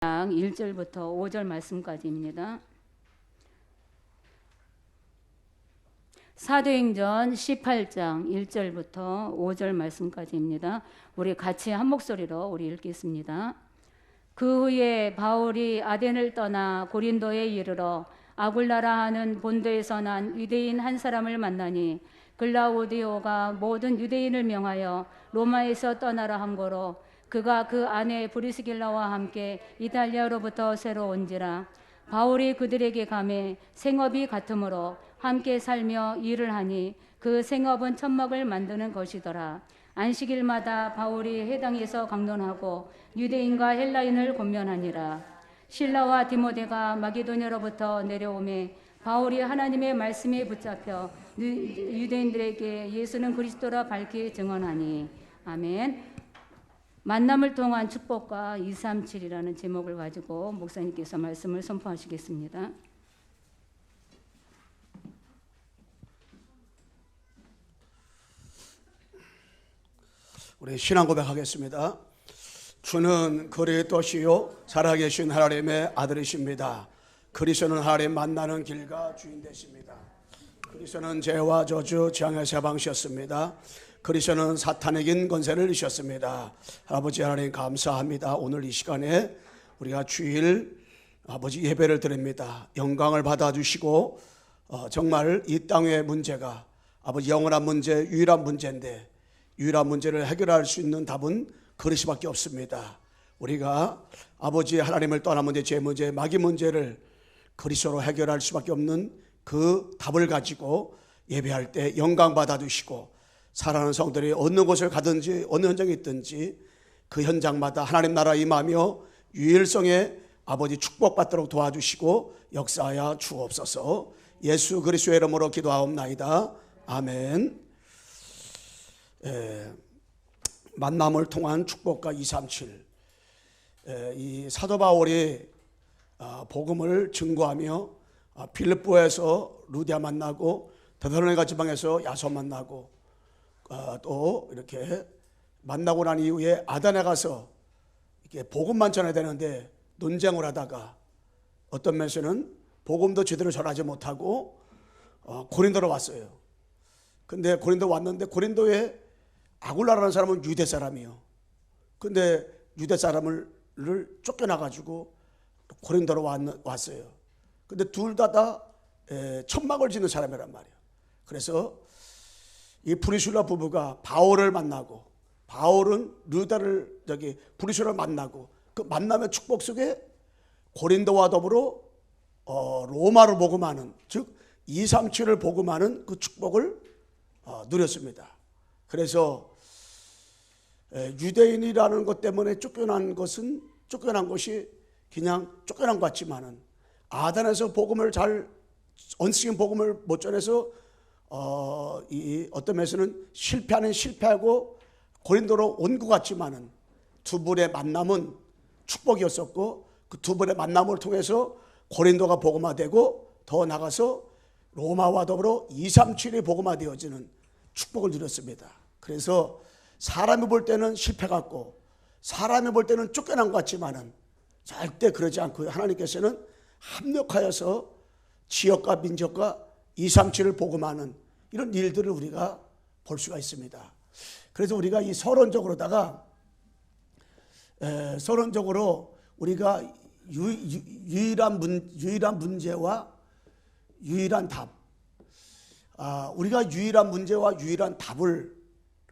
1절부터 5절 말씀까지입니다. 사도행전 18장 1절부터 5절 말씀까지입니다. 우리 같이 한 목소리로 우리 읽겠습니다. 그 후에 바울이 아덴을 떠나 고린도에 이르러 아굴라라 하는 본도에서 난 유대인 한 사람을 만나니 글라우디오가 모든 유대인을 명하여 로마에서 떠나라 한 거로 그가 그 아내 브리스길라와 함께 이탈리아로부터 새로 온지라. 바울이 그들에게 가매 생업이 같으므로 함께 살며 일을 하니 그 생업은 천막을 만드는 것이더라. 안식일마다 바울이 회당에서 강론하고 유대인과 헬라인을 권면하니라. 실라와 디모데가 마게도냐로부터 내려오매 바울이 하나님의 말씀에 붙잡혀 유대인들에게 예수는 그리스도라 밝히 증언하니. 아멘. 만남을 통한 축복과 237이라는 제목을 가지고 목사님께서 말씀을 선포하시겠습니다. 우리 신앙 고백하겠습니다. 주는 그리스도시요 살아계신 하나님의 아들이십니다. 그리스도는 하나님 만나는 길과 주인 되십니다. 그리스도는 죄와 저주 재앙의 사방이셨습니다. 그리스도는 사탄에게 권세를 이셨습니다. 아버지 하나님 감사합니다. 오늘 이 시간에 우리가 주일 아버지 예배를 드립니다. 영광을 받아주시고 정말 이 땅의 문제가 아버지 영원한 문제, 유일한 문제인데 유일한 문제를 해결할 수 있는 답은 그리스도밖에 없습니다. 우리가 아버지 하나님을 떠난 문제, 죄 문제, 마귀 문제를 그리스도로 해결할 수밖에 없는 그 답을 가지고 예배할 때 영광 받아주시고 사랑하는 성들이 어느 곳을 가든지 어느 현장에 있든지 그 현장마다 하나님 나라 임하며 유일성의 아버지 축복받도록 도와주시고 역사하여 주옵소서. 예수 그리스도의 이름으로 기도하옵나이다. 아멘. 만남을 통한 축복과 237. 이 사도 바울이 복음을 증거하며 빌립보에서 루디아 만나고 데살로니가 지방에서 야손 만나고 또 이렇게 만나고 난 이후에 아단에 가서 이렇게 복음만 전해야 되는데 논쟁을 하다가 어떤 면에서는 복음도 제대로 전하지 못하고 고린도로 왔어요. 근데 고린도 왔는데 고린도에 아굴라라는 사람은 유대 사람이에요. 근데 유대 사람을 쫓겨나가지고 고린도로 왔어요. 근데 둘 다 천막을 짓는 사람이란 말이에요. 그래서 이 브리실라 부부가 바울을 만나고 바울은 루다를 브리실라를 만나고 그 만남의 축복 속에 고린도와 더불어 로마를 복음하는 즉 237을 복음하는 그 축복을 누렸습니다. 그래서 유대인이라는 것 때문에 쫓겨난 것이 그냥 쫓겨난 것 같지만은 아단에서 복음을 잘 언식인 복음을 못 전해서 어떤 면에서는 실패하고 고린도로 온 것 같지만은 두 분의 만남은 축복이었었고 그 두 분의 만남을 통해서 고린도가 복음화되고 더 나가서 로마와 더불어 237이 복음화되어지는 축복을 누렸습니다. 그래서 사람이 볼 때는 실패 같고 사람이 볼 때는 쫓겨난 것 같지만은 절대 그러지 않고 하나님께서는 합력하여서 지역과 민족과 237을 복음하는 이런 일들을 우리가 볼 수가 있습니다. 그래서 우리가 이 서론적으로 우리가 유일한 문제와 유일한 답, 우리가 유일한 문제와 유일한 답을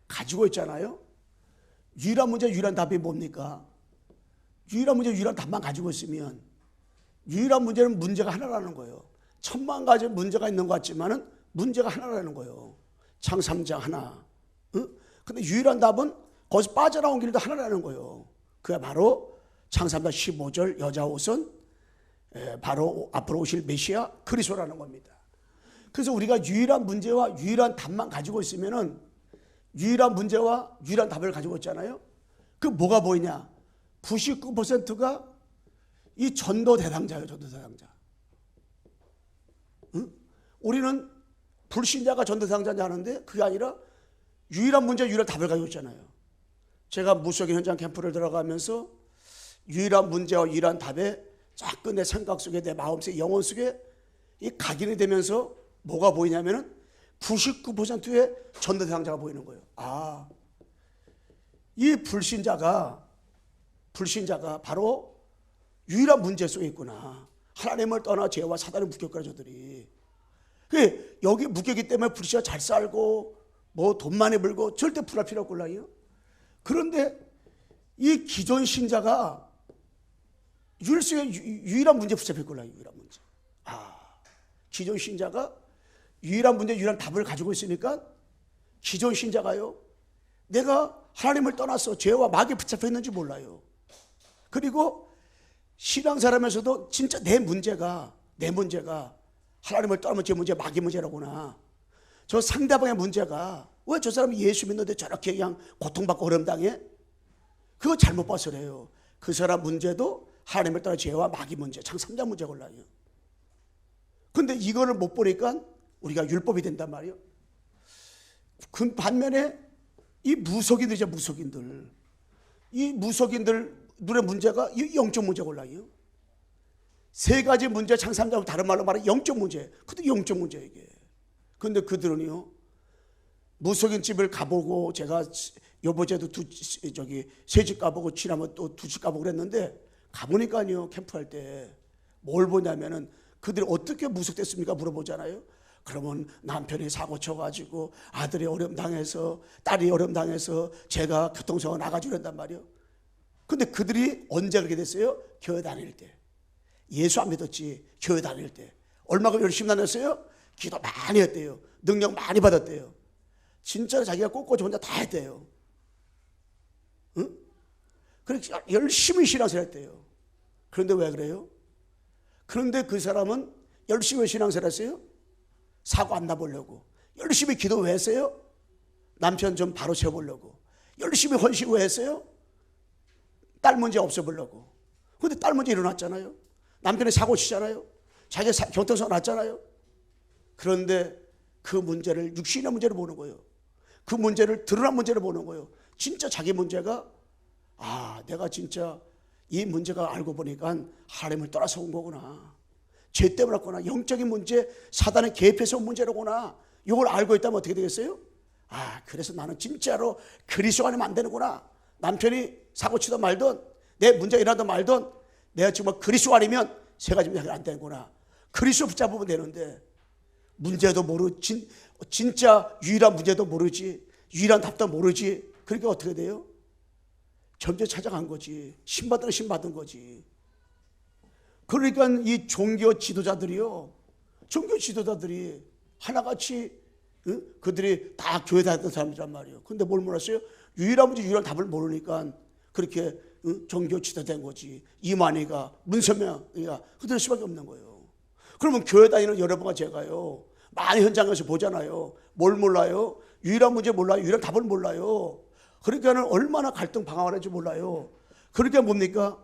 가지고 있잖아요. 유일한 문제, 유일한 답이 뭡니까? 유일한 문제, 유일한 답만 가지고 있으면 유일한 문제는 문제가 하나라는 거예요. 천만 가지 문제가 있는 것 같지만은 문제가 하나라는 거예요. 창3장 하나. 근데 유일한 답은 거기서 빠져나온 길도 하나라는 거예요. 그게 바로 창3장 15절 여자 옷은 바로 앞으로 오실 메시아 그리스도라는 겁니다. 그래서 우리가 유일한 문제와 유일한 답만 가지고 있으면은 유일한 문제와 유일한 답을 가지고 있잖아요. 그 뭐가 보이냐? 99%가 이 전도 대상자예요. 전도 대상자. 우리는 불신자가 전도 대상자냐 하는데 그게 아니라 유일한 문제, 유일한 답을 가지고 있잖아요. 제가 무속인 현장 캠프를 들어가면서 유일한 문제와 유일한 답에 자꾸 내 생각 속에, 내 마음 속에, 영혼 속에 이 각인이 되면서 뭐가 보이냐면은 99%의 전도 대상자가 보이는 거예요. 아, 이 불신자가 바로 유일한 문제 속에 있구나. 하나님을 떠나 죄와 사단에 묶였구나, 저들이. 여기 묶였기 때문에 불신자 잘 살고 뭐 돈 많이 벌고 절대 불할 필요 없걸랑요. 그런데 이 기존 신자가 유일한 문제 붙잡혔걸랑요. 유일한 문제. 기존 신자가 유일한 문제, 유일한 답을 가지고 있으니까 기존 신자가요, 내가 하나님을 떠나서 죄와 마귀에 붙잡혀 있는지 몰라요. 그리고 신앙사람에서도 진짜 내 문제가 하나님을 떠나면 제 문제 마귀 문제라구나. 저 상대방의 문제가 왜 저 사람이 예수 믿는데 저렇게 그냥 고통받고 어려움당해? 그거 잘못 봐서 그래요. 그 사람 문제도 하나님을 떠나 죄와 마귀 문제, 창삼자 문제 골라요. 근데 이거를 못 보니까 우리가 율법이 된단 말이에요. 그 반면에 이 무속인들이죠, 무속인들. 이 무속인들 눈의 문제가 이 영적 문제 골라요. 세 가지 문제, 창삼자하고 다른 말로 말하면 영적 문제. 근데 영적 문제 이게. 근데 그들은요, 무속인 집을 가보고, 제가 요번에도 세 집 가보고 지나면 또 두 집 가보고 그랬는데, 가보니까요, 캠프할 때 뭘 보냐면은 그들이 어떻게 무속됐습니까? 물어보잖아요. 그러면 남편이 사고 쳐가지고 아들이 어려움 당해서, 딸이 어려움 당해서 제가 교통사고 나가지고 그런단 말이에요. 근데 그들이 언제 그렇게 됐어요? 교회 다닐 때. 예수 안 믿었지, 교회 다닐 때. 얼마나 열심히 다녔어요? 기도 많이 했대요. 능력 많이 받았대요. 진짜로 자기가 꼿꼿이 혼자 다 했대요. 응? 그렇게 열심히 신앙생활 했대요. 그런데 왜 그래요? 그런데 그 사람은 열심히 신앙생활 했어요? 사고 안 나보려고. 열심히 기도 왜 했어요? 남편 좀 바로 세워보려고. 열심히 헌신 왜 했어요? 딸 문제 없애보려고. 근데 딸 문제 일어났잖아요. 남편이 사고 치잖아요. 자기가 교통사고 났잖아요. 그런데 그 문제를 육신의 문제로 보는 거예요. 그 문제를 드러난 문제로 보는 거예요. 진짜 자기 문제가, 내가 진짜 이 문제가 알고 보니까 하나님을 떠나서 온 거구나. 죄 때문에 왔구나. 영적인 문제, 사단의 개입해서 온 문제로구나. 이걸 알고 있다면 어떻게 되겠어요? 그래서 나는 진짜로 그리스도 아니면 안 되는구나. 남편이 사고치든 말든, 내 문제가 일어나든 말든, 내가 정말 그리스도 아니면 세 가지 문제가 안 되는구나. 그리스도 붙잡으면 되는데, 문제도 모르지, 진짜 유일한 문제도 모르지, 유일한 답도 모르지. 그러니까 어떻게 돼요? 점점 찾아간 거지. 신받은 신받은 거지. 그러니까 이 종교 지도자들이 하나같이, 그들이 다 교회 다녔던 사람이란 말이에요. 근데 뭘 몰랐어요? 유일한 문제, 유일한 답을 모르니까 그렇게 종교 지도된 거지. 이만희가, 문선명이가 그들 수밖에 없는 거예요. 그러면 교회 다니는 여러분과 제가요, 많이 현장에서 보잖아요. 뭘 몰라요? 유일한 문제 몰라요. 유일한 답을 몰라요. 그러니까는 얼마나 갈등 방황을 할지 몰라요. 그러니까 뭡니까?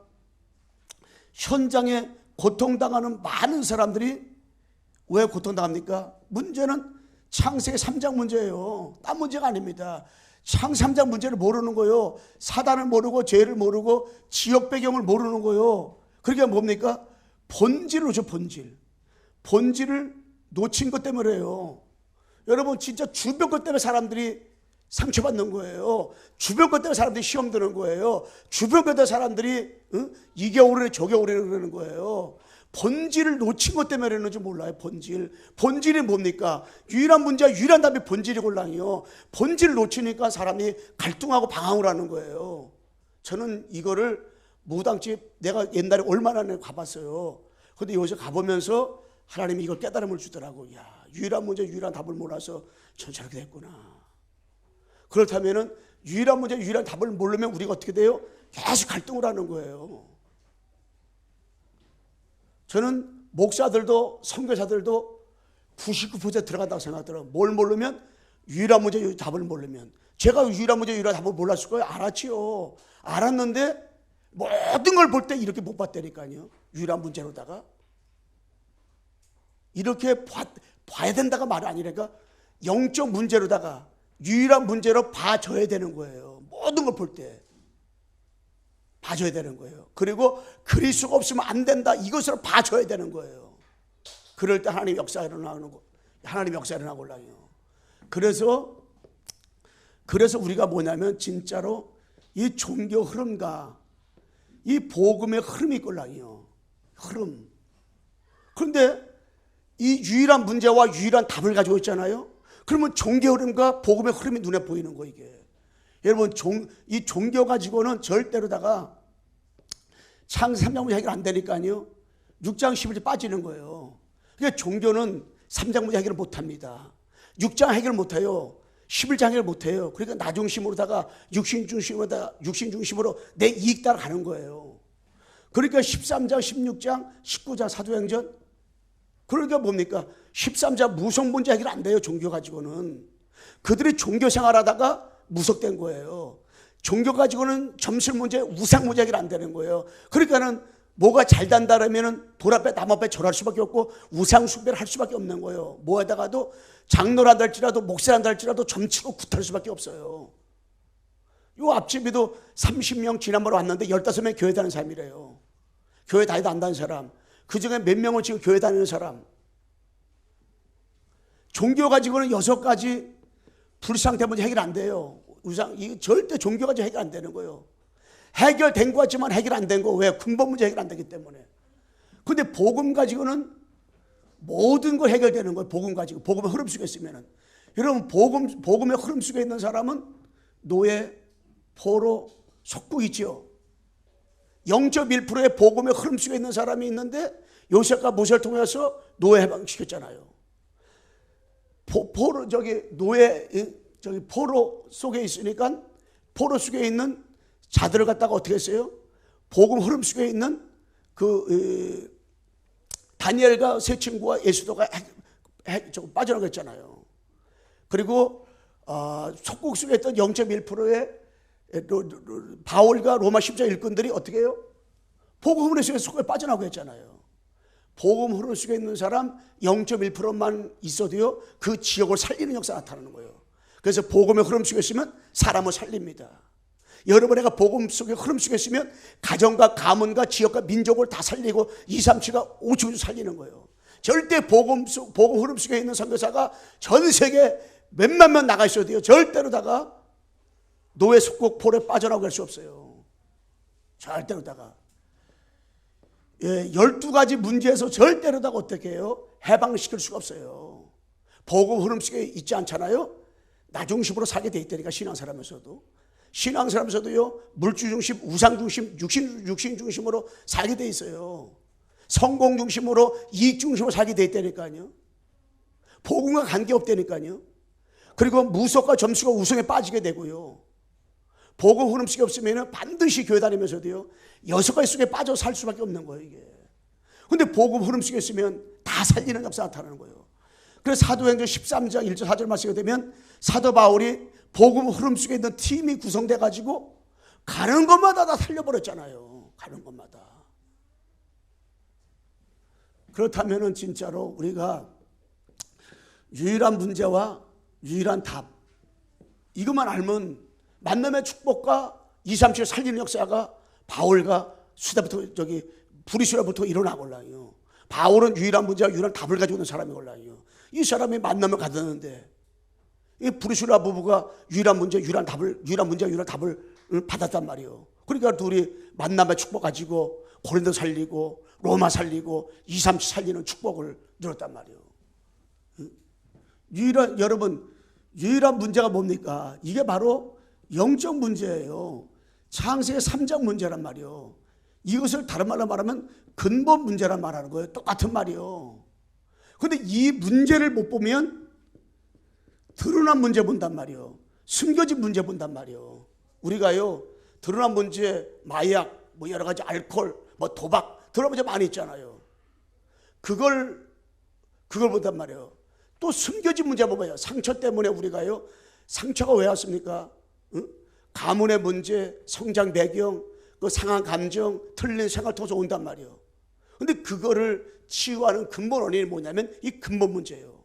현장에 고통당하는 많은 사람들이 왜 고통당합니까? 문제는 창세기 3장 문제예요. 딴 문제가 아닙니다. 창세기 3장 문제를 모르는 거예요. 사단을 모르고 죄를 모르고 지역 배경을 모르는 거예요. 그러니까 뭡니까? 본질을 놓쳐, 본질을 놓친 것 때문에 그래요. 여러분, 진짜 주변 것 때문에 사람들이 상처받는 거예요. 주변 것 때문에 사람들이 시험 드는 거예요. 주변 것 때문에 사람들이 이게 오르네 저게 오르네 그러는 거예요. 본질을 놓친 것 때문에 그러는지 몰라요. 본질이 뭡니까? 유일한 문제와 유일한 답이 본질이골랑이요. 본질을 놓치니까 사람이 갈등하고 방황을 하는 거예요. 저는 이거를 무당집 내가 옛날에 얼마나 가봤어요. 근데 여기서 가보면서 하나님이 이걸 깨달음을 주더라고. 야, 유일한 문제, 유일한 답을 몰라서 전 저렇게 됐구나. 그렇다면은 유일한 문제, 유일한 답을 모르면 우리가 어떻게 돼요? 계속 갈등을 하는 거예요. 저는 목사들도 선교사들도 99% 들어간다고 생각하더라고요. 뭘 모르면? 유일한 문제, 유일한 답을 모르면. 제가 유일한 문제, 유일한 답을 몰랐을 거예요? 알았지요. 알았는데 모든 걸 볼 때 이렇게 못 봤다니까요. 유일한 문제로다가. 이렇게 봐야 된다가 말이 아니라니까 영적 문제로다가 유일한 문제로 봐줘야 되는 거예요. 모든 걸 볼 때. 봐줘야 되는 거예요. 그리고 그리스도가 없으면 안 된다, 이것으로 봐줘야 되는 거예요. 그럴 때 하나님 역사가 일어나는 거, 하나님 역사가 일어나고 올라요. 그래서 우리가 뭐냐면 진짜로 이 종교 흐름과 이 복음의 흐름이 있걸랑요. 흐름. 그런데 이 유일한 문제와 유일한 답을 가지고 있잖아요. 그러면 종교 흐름과 복음의 흐름이 눈에 보이는 거 이게. 여러분 이 종교 가지고는 절대로다가 창세기 3장 문제 해결 안 되니까요. 6장 11절 빠지는 거예요. 그러니까 종교는 3장 문제 해결을 못합니다. 6장 해결 못해요. 11장 해결 못해요. 그러니까 나 중심으로다가 육신 중심으로 내 이익 따라 가는 거예요. 그러니까 13장, 16장, 19장 사도행전, 그러니까 뭡니까? 13장 무속 문제 해결 안 돼요. 종교 가지고는. 그들이 종교 생활하다가 무속된 거예요. 종교 가지고는 점술 문제, 우상 문제 해결 안 되는 거예요. 그러니까는 뭐가 잘 단다라면은 돌 앞에 남 앞에 절할 수밖에 없고 우상 숭배를 할 수밖에 없는 거예요. 뭐에다가도 장로란다 할지라도 목사란다 할지라도 점치고 구탈 수밖에 없어요. 요 앞집에도 30명 지난번에 왔는데 15명 교회 다니는 사람이래요. 교회 다니도 안 다니는 사람. 그 중에 몇 명은 지금 교회 다니는 사람. 종교 가지고는 6가지 불상태 문제 해결 안 돼요. 우상, 이거 절대 종교 가지고 해결 안 되는 거예요. 해결된 것 같지만 해결 안 된 거. 왜? 근본 문제 해결 안 되기 때문에. 근데 복음 가지고는 모든 걸 해결되는 거예요. 복음 가지고. 복음의 흐름 속에 있으면은. 여러분, 복음의 흐름 속에 있는 사람은 노예, 포로, 속국 있죠. 0.1%의 복음의 흐름 속에 있는 사람이 있는데 요셉과 모세를 통해서 노예 해방시켰잖아요. 포로, 포로 속에 있으니까 포로 속에 있는 자들을 갖다가 어떻게 했어요? 복음 흐름 속에 있는 다니엘과 세 친구와 예수도가 빠져나갔잖아요. 그리고 속국 속에 있던 0.1%의 바울과 로마 십자 일꾼들이 어떻게 해요? 복음 흐름 속에 속에 빠져나가고 했잖아요. 복음 흐름 속에 있는 사람 0.1%만 있어도요, 그 지역을 살리는 역사가 나타나는 거예요. 그래서 복음의 흐름 속에 있으면 사람을 살립니다. 여러분, 내가 복음 속에 흐름 속에 있으면 가정과 가문과 지역과 민족을 다 살리고 2, 3, 7가 5, 7을 살리는 거예요. 절대 복음 흐름 속에 있는 선교사가 전 세계 몇만 명 나가 있어도 돼요. 절대로다가 노예 속국 포로에 빠져나갈 수 없어요. 절대로다가. 12가지 문제에서 절대로다가 어떻게 해요? 해방시킬 수가 없어요. 복음 흐름 속에 있지 않잖아요. 나 중심으로 살게 돼 있다니까. 신앙사람에서도요, 물질 중심, 우상 중심, 육신 중심으로 살게 돼 있어요. 성공 중심으로, 이익 중심으로 살게 돼 있다니까요. 복음과 관계없다니까요. 그리고 무속과 점수가 우상에 빠지게 되고요. 복음 흐름 속에 없으면 반드시 교회 다니면서도요, 6가지 속에 빠져 살 수밖에 없는 거예요, 이게. 근데 복음 흐름 속에 있으면 다 살리는 역사가 나타나는 거예요. 그래서 사도행전 13장 1절 4절 말씀이 되면 사도 바울이 복음 흐름 속에 있는 팀이 구성돼 가지고 가는 것마다 다 살려버렸잖아요. 가는 것마다. 그렇다면은 진짜로 우리가 유일한 문제와 유일한 답, 이것만 알면 만남의 축복과 2, 3, 7 살리는 역사가 바울과 수다부터 브리스라부터 일어나골라요. 바울은 유일한 문제와 유일한 답을 가지고 있는 사람이골라요. 이 사람이 만남을 가졌는데 이 브리스라 부부가 유일한 문제와 유일한 답을 받았단 말이에요. 그러니까 둘이 만남의 축복 가지고 고린도 살리고 로마 살리고 2, 3, 7 살리는 축복을 누렸단 말이에요. 여러분, 유일한 문제가 뭡니까? 이게 바로 영적 문제예요. 창세기 3장 문제란 말이에요. 이것을 다른 말로 말하면 근본 문제란 말하는 거예요. 똑같은 말이에요. 그런데 이 문제를 못 보면 드러난 문제 본단 말이에요. 숨겨진 문제 본단 말이에요. 우리가요, 드러난 문제, 마약, 여러 가지 알코올, 도박, 드러난 문제 많이 있잖아요. 그걸 본단 말이에요. 또 숨겨진 문제 보면요, 상처 때문에 우리가요, 상처가 왜 왔습니까? 가문의 문제, 성장 배경, 그 상한 감정, 틀린 생활 통해서 온단 말이에요. 근데 그거를 치유하는 근본 원인이 뭐냐면 이 근본 문제예요.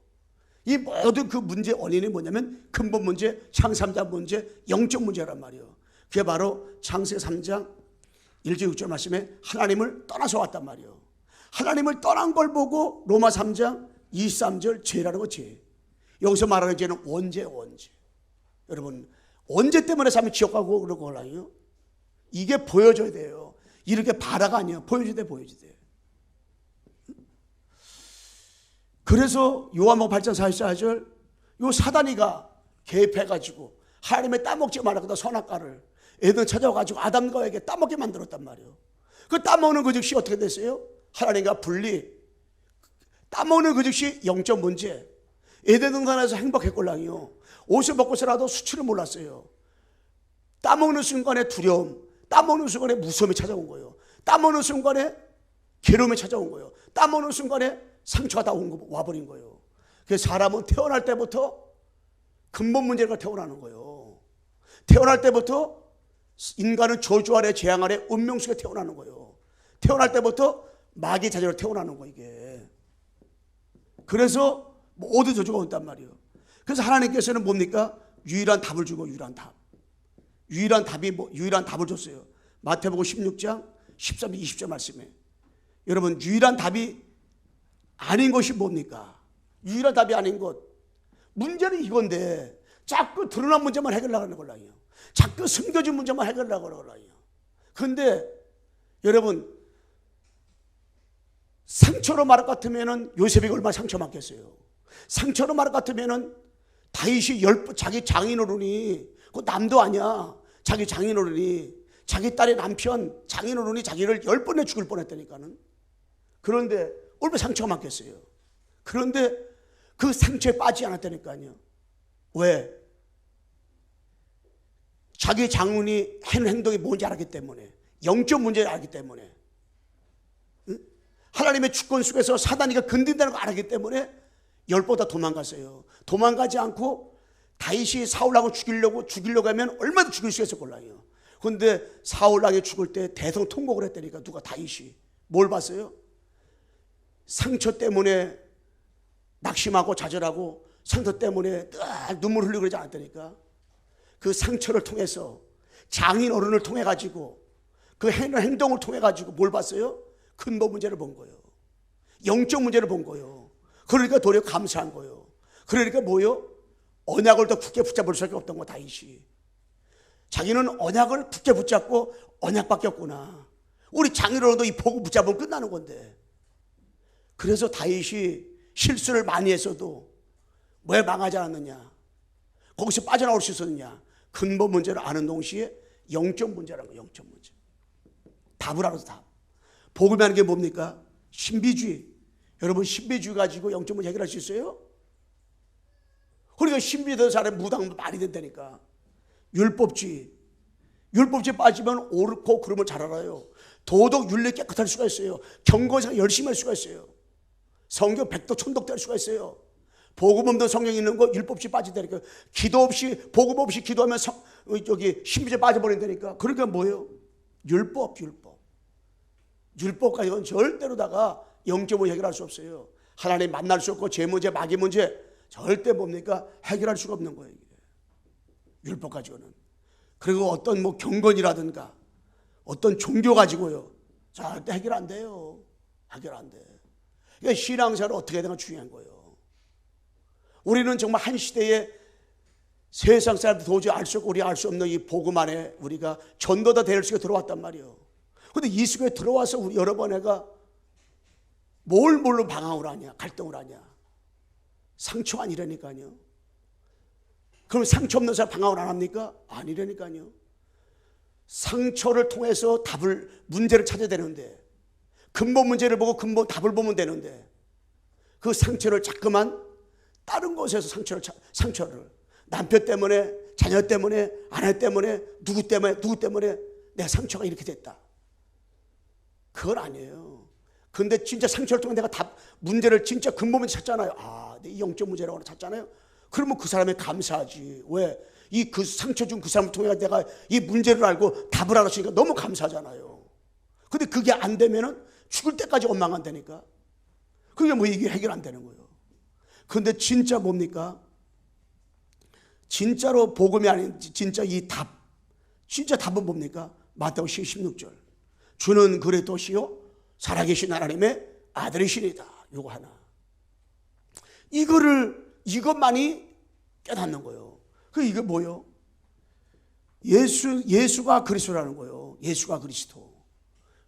이 모든 그 문제 원인이 뭐냐면 근본 문제, 창세 3장 문제, 영적 문제란 말이에요. 그게 바로 창세 3장 1절 6절 말씀에 하나님을 떠나서 왔단 말이에요. 하나님을 떠난 걸 보고 로마 3장 23절 죄라는 거 죄. 여기서 말하는 죄는 원죄. 여러분 언제 때문에 사람이 지옥 가고 그러고 올라요? 이게 보여줘야 돼요. 이렇게 바라가 아니에요. 보여줘야 돼. 그래서 요한복음 8장 44절 요 사단이가 개입해가지고 하나님의 따먹지 말라고 선악과를 애들 찾아와가지고 아담과에게 따먹게 만들었단 말이에요. 그 따먹는 그 즉시 어떻게 됐어요? 하나님과 분리. 따먹는 그 즉시 영적 문제. 에덴 동산에서 행복했걸랑이요. 옷을 벗고서라도 수치를 몰랐어요. 따먹는 순간에 두려움, 따먹는 순간에 무서움이 찾아온 거예요. 따먹는 순간에 괴로움이 찾아온 거예요. 따먹는 순간에 상처가 다 와버린 거예요. 그래서 사람은 태어날 때부터 근본 문제가 태어나는 거예요. 태어날 때부터 인간은 저주 아래 재앙 아래 운명 속에 태어나는 거예요. 태어날 때부터 마귀 자녀로 태어나는 거예요. 이게. 그래서 모두 저주가 온단 말이에요. 그래서 하나님께서는 뭡니까? 유일한 답을 주고 유일한 답을 줬어요. 마태복음 16장 13, 20절 말씀에. 여러분 유일한 답이 아닌 것이 뭡니까? 유일한 답이 아닌 것. 문제는 이건데 자꾸 드러난 문제만 해결하려는 걸랑이요. 자꾸 숨겨진 문제만 해결하려고 그러거든요. 그런데 여러분 상처로 말할 것 같으면 요셉이 얼마나 상처받겠어요. 상처로 말할 것 같으면 다윗이 자기 장인어른이 그 남도 아니야. 자기 장인어른이 자기 딸의 남편 장인어른이 자기를 10번에 죽일 뻔했다니까는. 그런데 얼마나 상처가 많겠어요. 그런데 그 상처에 빠지지 않았다니까요. 왜? 자기 장군이 하는 행동이 뭔지 알기 때문에, 영적 문제를 알기 때문에, 하나님의 주권 속에서 사단이가 건든다는 걸 알기 때문에 10보다 도망갔어요. 도망가지 않고 다윗이 사울왕을 죽이려고 하면 얼마나 죽일 수 있었걸랑요. 그런데 사울왕이 죽을 때 대성통곡을 했다니까. 누가? 다윗이. 뭘 봤어요? 상처 때문에 낙심하고 좌절하고 상처 때문에 눈물 흘리고 그러지 않았다니까. 그 상처를 통해서 장인 어른을 통해 가지고 그 행동을 통해 가지고 뭘 봤어요? 근본 문제를 본 거예요. 영적 문제를 본 거예요. 그러니까 도리어 감사한 거예요. 그러니까 뭐요? 언약을 더 굳게 붙잡을 수밖에 없던 거. 다윗이 자기는 언약을 굳게 붙잡고 언약밖에 없구나. 우리 장인어른도 이 복을 붙잡으면 끝나는 건데. 그래서 다윗이 실수를 많이 했어도 왜 망하지 않았느냐, 거기서 빠져나올 수 있었느냐, 근본 문제를 아는 동시에 영적 문제라는 거예요. 영적 문제. 답을 알아서 답. 복음이 하는 게 뭡니까? 신비주의. 여러분 신비주의 가지고 영적 문제 해결할 수 있어요? 그러니까 신비에 사람 무당도 말이 된다니까. 율법주의 빠지면 옳고 그름을 잘 알아요. 도덕 윤리 깨끗할 수가 있어요. 경건상 열심히 할 수가 있어요. 성경 백도 천독 될 수가 있어요. 복음 없는 성경 있는 거 율법주의 빠지다니까. 기도 없이 복음 없이 기도하면 신비주의 빠져버린다니까. 그러니까 뭐예요? 율법 가지고는 절대로다가 영적 문제 해결할 수 없어요. 하나님 만날 수 없고 죄 문제 마귀 문제 절대 뭡니까? 해결할 수가 없는 거예요. 율법 가지고는. 그리고 어떤 경건이라든가 어떤 종교 가지고요 절대 해결 안 돼요. 해결 안 돼. 그러니까 신앙생활을 어떻게 해야 되는 가 중요한 거예요. 우리는 정말 한 시대에 세상 사람들 도저히 알 수 없고 우리가 알 수 없는 이 복음 안에 우리가 전도자 될 수 있게 들어왔단 말이에요. 그런데 이 속에 들어와서 우리 여러 번 애가 뭘로 방황을 하냐, 갈등을 하냐. 상처 아니라니까요. 그럼 상처 없는 사람 방황을 안 합니까? 아니라니까요. 상처를 통해서 문제를 찾아야 되는데, 근본 문제를 보고 근본 답을 보면 되는데, 그 상처를 자꾸만 다른 곳에서 상처를 남편 때문에, 자녀 때문에, 아내 때문에, 누구 때문에 내 상처가 이렇게 됐다. 그건 아니에요. 근데 진짜 상처를 통해 내가 문제를 진짜 근본 문제 찾잖아요. 내 영적 문제라고 찾잖아요. 그러면 그 사람에 감사하지. 왜? 그 상처 준 그 사람을 통해 내가 이 문제를 알고 답을 알았으니까 너무 감사하잖아요. 근데 그게 안 되면은 죽을 때까지 원망한다니까. 그게 이게 해결 안 되는 거예요. 근데 진짜 뭡니까? 진짜로 복음이 아닌 진짜 이 답. 진짜 답은 뭡니까? 마태복음 16절. 주는 그리스도시요 살아계신 하나님의 아들이시니다. 요거 하나. 이것만이 깨닫는 거예요. 이게 뭐예요? 예수가 그리스도라는 거예요. 예수가 그리스도.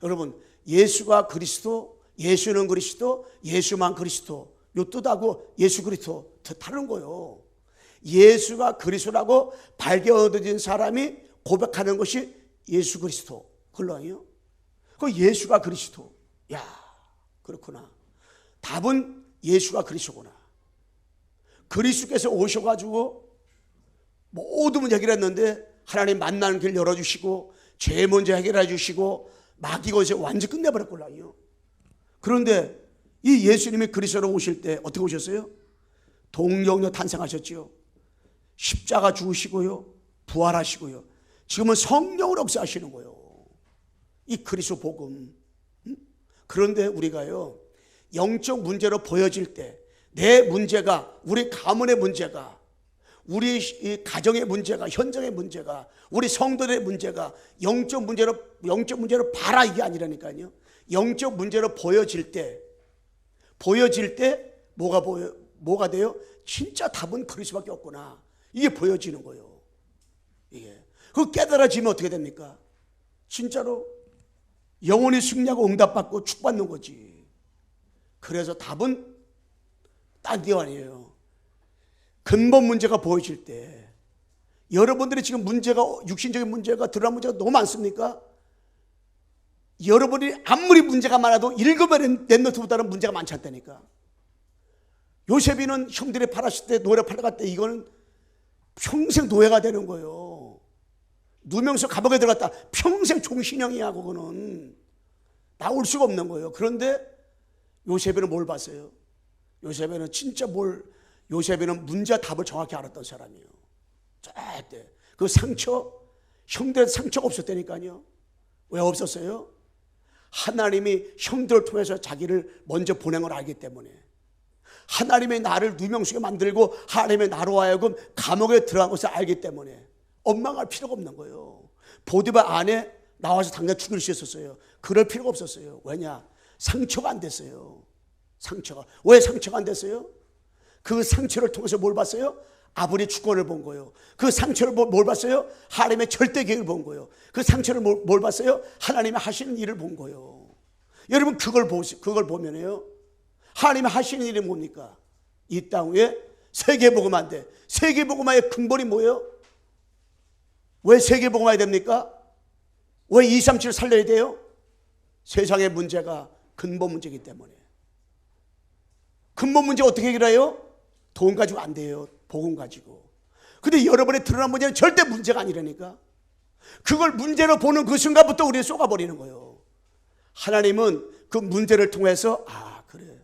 여러분, 예수가 그리스도, 예수는 그리스도, 예수만 그리스도. 요 뜻하고 예수 그리스도 다른 거예요. 예수가 그리스도라고 발견 얻어진 사람이 고백하는 것이 예수 그리스도. 그걸로 아니에요? 그 예수가 그리스도. 야, 그렇구나. 답은 예수가 그리스도구나. 그리스도께서 오셔가지고 모든 문제 해결했는데 하나님 만나는 길 열어주시고 죄 문제 해결해 주시고 마귀 권세 완전 끝내버렸걸랑요. 그런데 이 예수님이 그리스도로 오실 때 어떻게 오셨어요? 동정녀 탄생하셨지요. 십자가 죽으시고요, 부활하시고요. 지금은 성령으로 역사하시는 거예요. 이 그리스도 복음. 그런데 우리가요, 영적 문제로 보여질 때 내 문제가, 우리 가문의 문제가, 우리 이 가정의 문제가, 현장의 문제가, 우리 성도들의 문제가 영적 문제로 봐라 이게 아니라니까요. 영적 문제로 보여질 때 뭐가 돼요? 진짜 답은 그리스도밖에 없구나. 이게 보여지는 거예요. 이게 그 깨달아지면 어떻게 됩니까? 진짜로 영원히 승리하고 응답받고 축받는 거지. 그래서 답은 딴 데 아니에요. 근본 문제가 보여질 때, 여러분들이 지금 문제가, 육신적인 문제가, 드러난 문제가 너무 많습니까? 여러분이 아무리 문제가 많아도 읽으면 낸 노트보다는 문제가 많지 않다니까. 요셉이는 형들이 팔았을 때, 노예 팔아갈 때 이거는 평생 노예가 되는 거예요. 누명서 감옥에 들어갔다 평생 종신형이야. 그거는 나올 수가 없는 거예요. 그런데 요셉이는 뭘 봤어요? 요셉이는 요셉이는 문제 답을 정확히 알았던 사람이에요. 절대 그 상처, 형들의 상처가 없었다니까요. 왜 없었어요? 하나님이 형들을 통해서 자기를 먼저 보낸 걸 알기 때문에, 하나님의 나를 누명쓰게 만들고 하나님의 나로 하여금 감옥에 들어간 것을 알기 때문에 원망할 필요가 없는 거예요. 보디발 안에 나와서 당장 죽일 수 있었어요. 그럴 필요가 없었어요. 왜냐? 상처가 안 됐어요. 상처가. 왜 상처가 안 됐어요? 그 상처를 통해서 뭘 봤어요? 아버지의 주권을 본 거예요. 그 상처를 뭘 봤어요? 하나님의 절대 계획을 본 거예요. 그 상처를 뭘 봤어요? 하나님이 하시는 일을 본 거예요. 여러분 그걸 보면요, 하나님이 하시는 일이 뭡니까? 이 땅 위에 세계복음화 돼. 세계복음화의 근본이 뭐예요? 왜 세계복음화해야 됩니까? 왜 237을 살려야 돼요? 세상의 문제가 근본 문제이기 때문에. 근본 문제 어떻게 해결해요? 돈 가지고 안 돼요. 복음 가지고. 근데 여러분의 드러난 문제는 절대 문제가 아니라니까. 그걸 문제로 보는 그 순간부터 우리는 쏘가버리는 거예요. 하나님은 그 문제를 통해서 그래,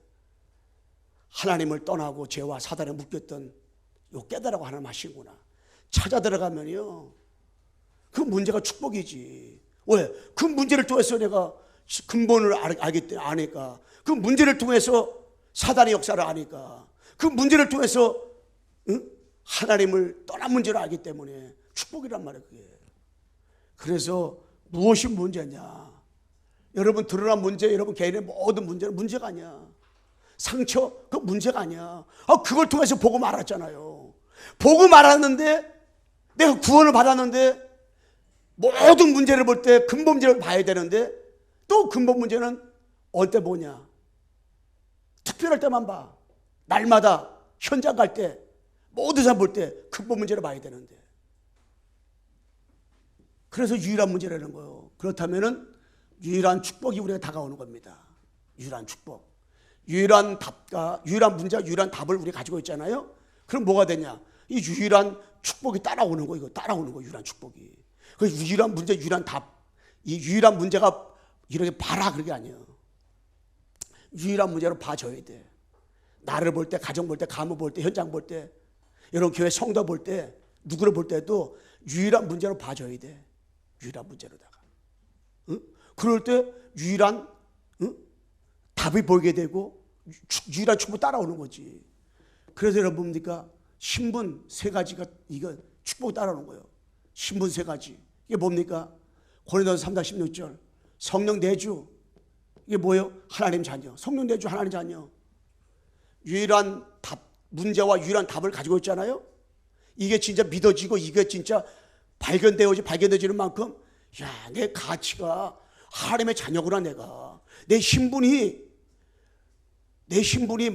하나님을 떠나고 죄와 사단에 묶였던 요 깨달아고 하나님 하시구나. 찾아 들어가면요, 그 문제가 축복이지. 왜? 그 문제를 통해서 내가 근본을 아니까. 그 문제를 통해서 사단의 역사를 아니까. 그 문제를 통해서 하나님을 떠난 문제를 알기 때문에 축복이란 말이에요. 그게. 그래서 무엇이 문제냐? 여러분 드러난 문제, 여러분 개인의 모든 문제는 문제가 아니야. 상처, 그 문제가 아니야. 그걸 통해서 복음 알았잖아요. 복음 알았는데, 내가 구원을 받았는데, 모든 문제를 볼 때 근본 문제를 봐야 되는데, 또 근본 문제는 어느 때 보냐? 특별할 때만 봐. 날마다 현장 갈 때, 모든 사람 볼 때 근본 문제를 봐야 되는데. 그래서 유일한 문제라는 거예요. 그렇다면은 유일한 축복이 우리가 다가오는 겁니다. 유일한 축복. 유일한 답과 유일한 문제와 유일한 답을 우리가 가지고 있잖아요. 그럼 뭐가 되냐? 이 유일한 축복이 따라오는 거, 이거 따라오는 거, 유일한 축복이. 그 유일한 문제, 유일한 답. 이 유일한 문제가 이렇게 봐라 그런 게 아니에요. 유일한 문제로 봐줘야 돼. 나를 볼 때, 가정 볼 때, 가문 볼 때, 현장 볼 때, 여러분 교회 성도 볼 때, 누구를 볼 때도 유일한 문제로 봐줘야 돼. 유일한 문제로다가. 그럴 때 유일한 답이 보이게 되고 유일한 축복 따라오는 거지. 그래서 여러분 뭡니까? 신분 세 가지가 이거 축복 따라오는 거예요. 신분 세 가지. 이게 뭡니까? 고린도서 3장 16절. 성령 내주. 이게 뭐예요? 하나님 자녀. 성령 내주 하나님 자녀. 유일한 답, 문제와 유일한 답을 가지고 있잖아요. 이게 진짜 믿어지고 이게 진짜 발견되어지는 만큼 야, 내 가치가 하나님의 자녀구나. 내가 내 신분이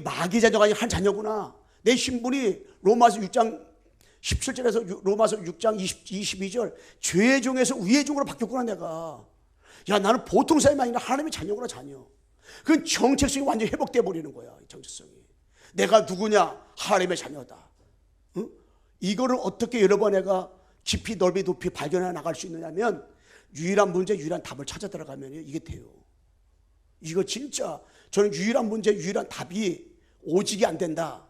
마귀 자녀가 아닌 한 자녀구나. 내 신분이 로마서 6장 17절에서 로마서 6장 22절 죄의 종에서 의의 종으로 바뀌었구나. 내가 야, 나는 보통 사람이 아니라 하나님의 자녀구나. 자녀. 그 정체성이 완전히 회복되어 버리는 거야. 정체성이. 내가 누구냐? 하나님의 자녀다. 응? 이거를 어떻게 여러 번 내가 깊이 넓이 높이 발견해 나갈 수 있느냐면 유일한 문제 유일한 답을 찾아 들어가면 이게 돼요. 이거 진짜 저는 유일한 문제 유일한 답이 오직이 안 된다.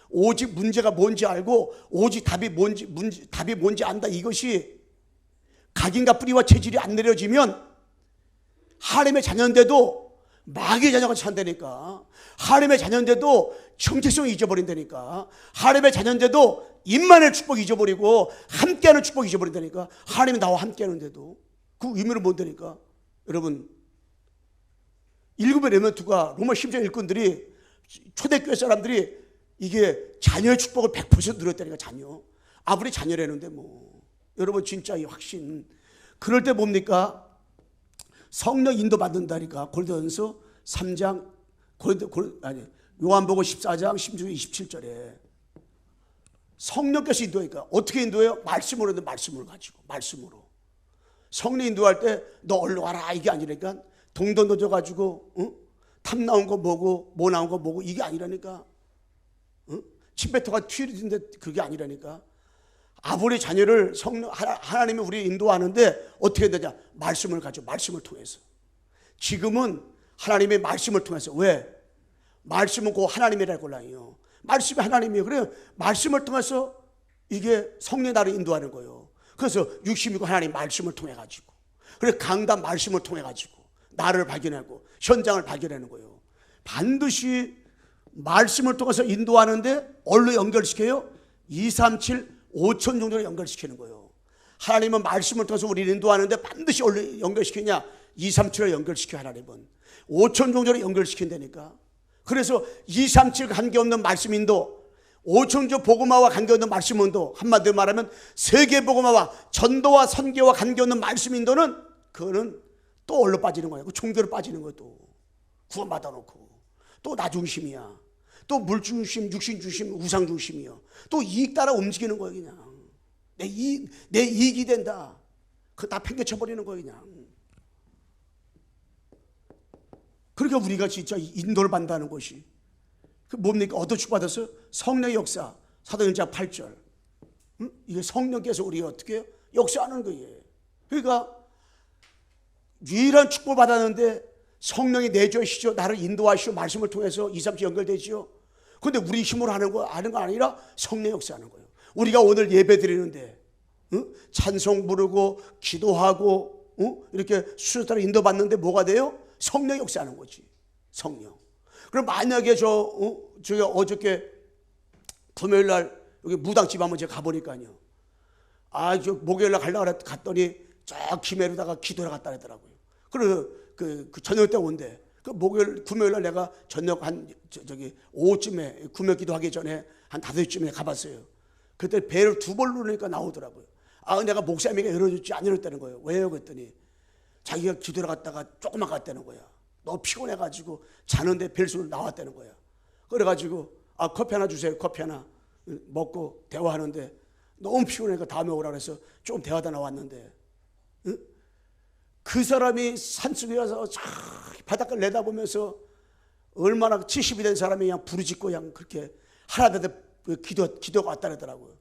오직 문제가 뭔지 알고 오직 답이 뭔지 안다. 이것이 각인과 뿌리와 체질이 안 내려지면 하나님의 자녀인데도 마귀의 자녀가 산다니까. 하나님의 자녀인데도 정체성을 잊어버린다니까. 하나님의 자녀인데도 임만의 축복 잊어버리고 함께하는 축복 잊어버린다니까. 하나님이 나와 함께하는데도 그 의미를 뭔다니까. 여러분, 일곱의 레몬트가 로마 심장 일꾼들이 초대교회 사람들이 이게 자녀의 축복을 100% 누렸다니까. 자녀 아버지 자녀라는데 뭐 여러분 진짜 이 확신. 그럴 때 뭡니까? 성령 인도 받는다니까. 고린도전서 3장 요한복음 14장 16절 27절에 성령께서 인도하니까. 어떻게 인도해요? 말씀으로. 말씀을 가지고 말씀으로. 성령 인도할 때 너 얼른 와라 이게 아니라니까. 동전 넣어가지고 탐 나온 거 뭐고 뭐 나온 거 뭐고 이게 아니라니까. 침뱉어가 튀는데 그게 아니라니까. 아버지 자녀를 하나님이 우리 인도하는데 어떻게 되냐? 말씀을 가지고 말씀을 통해서. 지금은 하나님의 말씀을 통해서. 왜? 말씀은 곧 하나님이라고 골라요. 말씀이 하나님이에요. 그래 말씀을 통해서 이게 성령 나를 인도하는 거예요. 그래서 육신이고 하나님 말씀을 통해 가지고. 그래 강단 말씀을 통해 가지고 나를 발견하고 현장을 발견하는 거예요. 반드시 말씀을 통해서 인도하는데 얼로 연결시켜요? 2, 3, 7, 5천 정도로 연결시키는 거예요. 하나님은 말씀을 통해서 우리를 인도하는데 반드시 얼로 연결시키냐? 2, 3, 7로 연결시켜. 하나님은 5천 정도로 연결시킨다니까. 그래서 2, 3, 7 관계없는 말씀 인도, 5천조 복음화와 관계없는 말씀 인도, 한마디로 말하면 세계 복음화와 전도와 선교와 관계없는 말씀 인도는 그거는 또 얼로 빠지는 거예요. 그 종교로 빠지는 것도 구원받아 놓고 또 나 중심이야. 또 물 중심, 육신 중심, 우상 중심이야. 또 이익 따라 움직이는 거예요. 그냥 내 이익이 된다. 그거 다 팽개쳐 버리는 거예요. 그냥. 그러니까 우리가 진짜 인도를 받는다는 것이 그 뭡니까? 얻어 축복받아서 성령의 역사. 사도행전 8절. 이게 성령께서 우리가 어떻게 해요? 역사하는 거예요. 그러니까 유일한 축복을 받았는데 성령이 내주시죠. 나를 인도하시고 말씀을 통해서 2, 3주 연결되지요. 그런데 우리 힘으로 하는 거 아니라 성령 역사하는 거예요. 우리가 오늘 예배 드리는데 찬송 부르고 기도하고 이렇게 수요따라 인도받는데 뭐가 돼요? 성령 역사하는 거지. 성령. 그럼 만약에 저기 어저께 금요일 날 여기 무당집 한번 제가 가보니까요. 저 목요일 날 가려고 갔더니 저 김해로다가 기도를 갔다 그러더라고요. 그래서 그 저녁 때 온대. 그 금요일 날 내가 저녁 저기 오후쯤에 구명 기도하기 전에 한 5시쯤에 가봤어요. 그때 배를 2번 누르니까 나오더라고요. 내가 목사님에게 열어줬지 안 열었다는 거예요. 왜요? 그랬더니 자기가 기도를 갔다가 조금만 갔다는 거야. 너무 피곤해가지고 자는데 벨소리로 나왔다는 거야. 그래가지고 커피 하나 주세요. 커피 하나 먹고 대화하는데 너무 피곤하니까 다음에 오라 그래서 조금 대화하다 나왔는데 그 사람이 산속에 가서 바닷가를 내다보면서 얼마나 70이 된 사람이 그냥 부르짖고 그냥 그렇게 하나님한테 기도가 왔다 그러더라고요.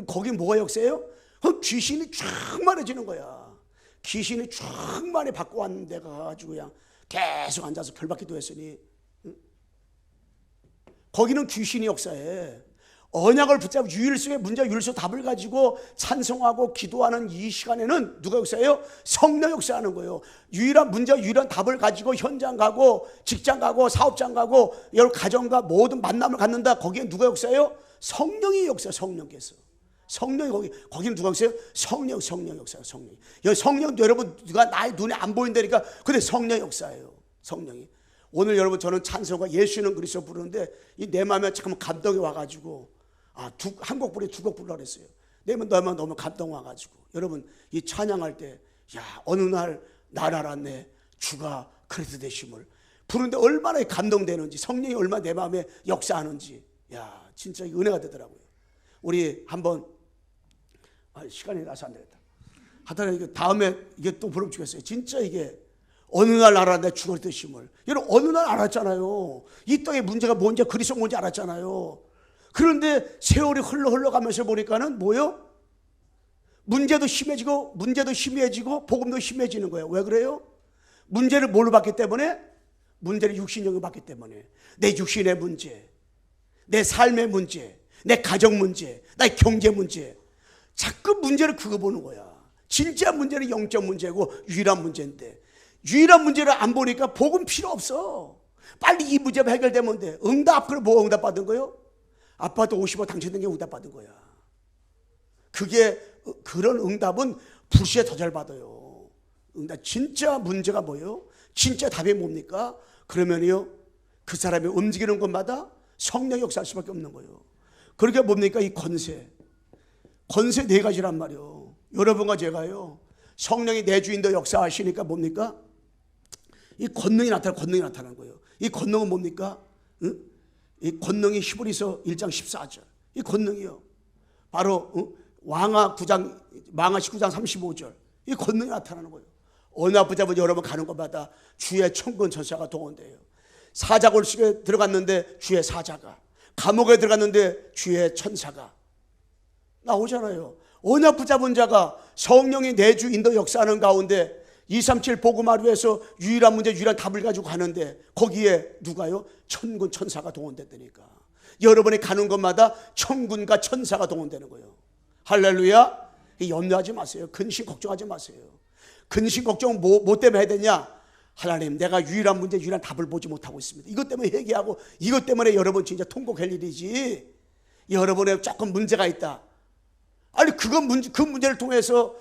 거기 뭐가 역사예요? 귀신이 충만해지는 거야. 귀신이 충만히 받고 왔는 데가 가지고 그냥 계속 앉아서 결박기도 했으니 거기는 귀신이 역사해. 언약을 붙잡고 유일성의 문제와 유일성 답을 가지고 찬송하고 기도하는 이 시간에는 누가 역사해요? 성령 역사하는 거예요. 유일한 문제와 유일한 답을 가지고 현장 가고 직장 가고 사업장 가고 여러 가정과 모든 만남을 갖는다. 거기에 누가 역사해요? 성령이 역사해요. 성령께서. 성령이 거기는 누가 있어요? 성령 역사예요. 성령. 여기 성령 여러분 누가 나의 눈에 안 보인다니까. 근데 성령 역사예요. 성령이. 오늘 여러분 저는 찬송가 예수는 그리스도 부르는데 이 내 마음에 잠깐 감동이 와가지고 한 곡 부르 두 곡 부르라 그랬어요. 내 마음에 너무 감동 와가지고 여러분 이 찬양할 때 어느 날 날 알았네 주가 그리스도 되심을 부르는데 얼마나 감동되는지 성령이 얼마나 내 마음에 역사하는지 진짜 은혜가 되더라고요. 우리 한번 시간이 나서 안 되겠다. 하여튼 이게 다음에 이게 또 부르면 주겠어요. 진짜 이게 어느 날 알았네 주가 되심을. 여러분 어느 날 알았잖아요. 이 땅의 문제가 뭔지 그리스도 뭔지 알았잖아요. 그런데 세월이 흘러가면서 보니까는 뭐요? 문제도 심해지고 복음도 심해지는 거예요. 왜 그래요? 문제를 뭘로 받기 때문에? 문제를 육신적으로 받기 때문에. 내 육신의 문제, 내 삶의 문제, 내 가정 문제, 나의 경제 문제. 자꾸 문제를 그거 보는 거야. 진짜 문제는 영적 문제고 유일한 문제인데 유일한 문제를 안 보니까 복음 필요 없어. 빨리 이 문제가 해결되면 돼. 응답. 그럼 뭐 응답 받은 거요? 아파트 50억 당첨된 게 응답 받은 거야. 그런 응답은 불시에 더 잘 받아요. 응답. 진짜 문제가 뭐예요? 진짜 답이 뭡니까? 그러면요 그 사람이 움직이는 곳마다 성령 역사할 수밖에 없는 거예요. 그러니까 뭡니까? 이 권세 네 가지란 말이에요. 여러분과 제가요 성령이 내 주인도 역사하시니까 뭡니까? 이 권능이 나타나는 거예요. 이 권능은 뭡니까? 이 권능이 히브리서 1장 14절. 이 권능이요 바로 왕하 19장 35절. 이 권능이 나타나는 거예요. 어느 아프자분 여러분 가는 곳마다 주의 천군 천사가 동원돼요. 사자골식에 들어갔는데 주의 사자가, 감옥에 들어갔는데 주의 천사가 나오잖아요. 어느 아프자분 자가 성령이 내주 인도 역사하는 가운데 237 복음하루에서 유일한 문제 유일한 답을 가지고 가는데 거기에 누가요? 천군 천사가 동원됐다니까. 여러분이 가는 곳마다 천군과 천사가 동원되는 거예요. 할렐루야. 염려하지 마세요. 근심 걱정하지 마세요. 근심 걱정 뭐 때문에 해야 되냐? 하나님 내가 유일한 문제 유일한 답을 보지 못하고 있습니다. 이것 때문에 회개하고 이것 때문에 여러분 진짜 통곡할 일이지. 여러분의 조금 문제가 있다. 아니 그 문제를 통해서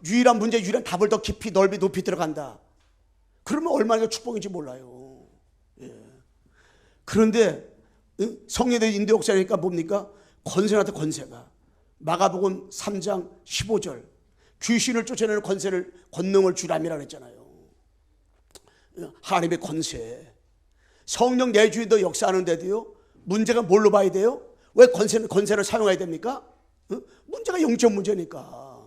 유일한 문제 유일한 답을 더 깊이 넓이 높이 들어간다. 그러면 얼마나 축복인지 몰라요. 그런데 성령의 인도 역사니까 뭡니까? 권세한테 권세가. 마가복음 3장 15절 귀신을 쫓아내는 권능을 주람이라 그랬잖아요. 하나님의 권세. 성령 내주인도 역사하는데도요 문제가 뭘로 봐야 돼요? 왜 권세를 사용해야 됩니까? 문제가 영적 문제니까.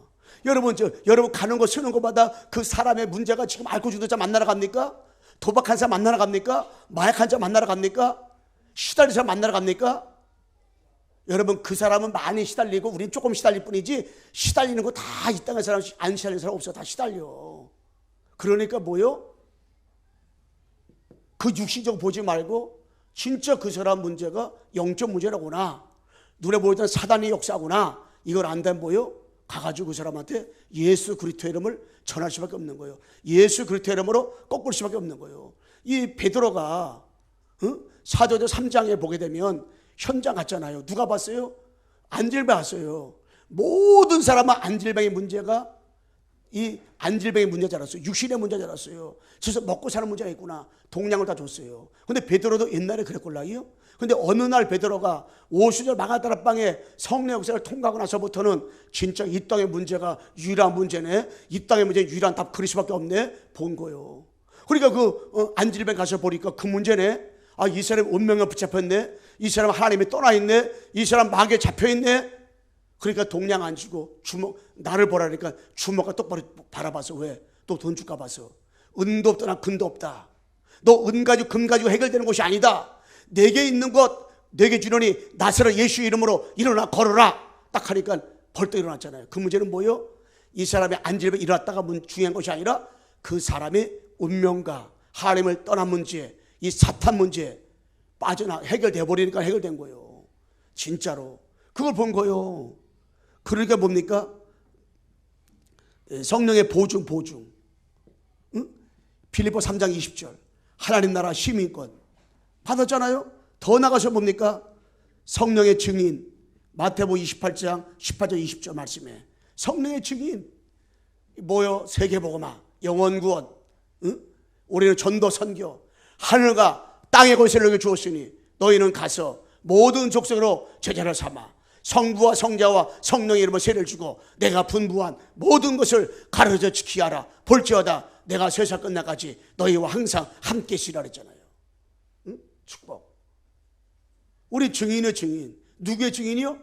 여러분 가는 거 쓰는 것마다 그 사람의 문제가 지금 알코올 중독자 만나러 갑니까? 도박한 사람 만나러 갑니까? 마약한 자 만나러 갑니까? 시달린 사람 만나러 갑니까? 여러분 그 사람은 많이 시달리고 우린 조금 시달릴 뿐이지 시달리는 거 다 이 땅의 사람 안 시달리는 사람 없어. 다 시달려. 그러니까 뭐요? 그 육신적 보지 말고 진짜 그 사람 문제가 영적 문제라구나. 눈에 보이던 사단의 역사구나. 이걸 안다면 뭐요? 가가지고 그 사람한테 예수 그리스도의 이름을 전할 수밖에 없는 거예요. 예수 그리스도의 이름으로 꺾을 수밖에 없는 거예요. 이 베드로가 사도행전 3장에 보게 되면 현장 갔잖아요. 누가 봤어요? 안질병 봤어요. 모든 사람은 안질병의 문제가 이 안질병의 문제지 않았어요. 육신의 문제지 않았어요. 그래서 먹고 사는 문제가 있구나. 동량을 다 줬어요. 근데 베드로도 옛날에 그랬걸라요. 근데 어느 날 베드로가 오수절 마가다락방에 성령 역사를 통과하고 나서부터는 진짜 이 땅의 문제가 유일한 문제네. 이 땅의 문제 유일한 답 그리스도밖에 없네. 본 거예요. 그러니까 그 안질병 가서 보니까 그 문제네. 이 사람 운명에 붙잡혔네. 이 사람 하나님이 떠나 있네. 이 사람 마귀에 잡혀 있네. 그러니까 동량 안 주고 나를 보라니까 주먹과 똑바로 바라봐서 왜? 또 돈 줄까 봐서. 은도 없다 나 금도 없다. 너 은 가지고 금 가지고 해결되는 것이 아니다. 내게 있는 것 내게 주려니 나서라 예수 이름으로 일어나 걸어라. 딱 하니까 벌떡 일어났잖아요. 그 문제는 뭐예요? 이 사람이 안질병 일어났다가 중요한 것이 아니라 그 사람의 운명과 하나님을 떠난 문제, 이 사탄 문제 해결돼 버리니까 해결된 거예요. 진짜로 그걸 본 거예요. 그러니까 뭡니까? 성령의 보증. 빌립보 3장 20절 하나님 나라 시민권 받았잖아요. 더 나가서 뭡니까? 성령의 증인, 마태복음 28장 18절 20절 말씀에 성령의 증인 뭐요? 세계복음화, 영원구원, 응? 우리는 전도 선교, 하늘과 땅의 권세를 주었으니 너희는 가서 모든 족속으로 제자를 삼아 성부와 성자와 성령의 이름으로 세례를 주고 내가 분부한 모든 것을 가르쳐 지키게 하라. 볼지어다 내가 세상 끝날까지 너희와 항상 함께 있으리라 그랬잖아요. 응? 축복. 우리 증인의 증인. 누구의 증인이요?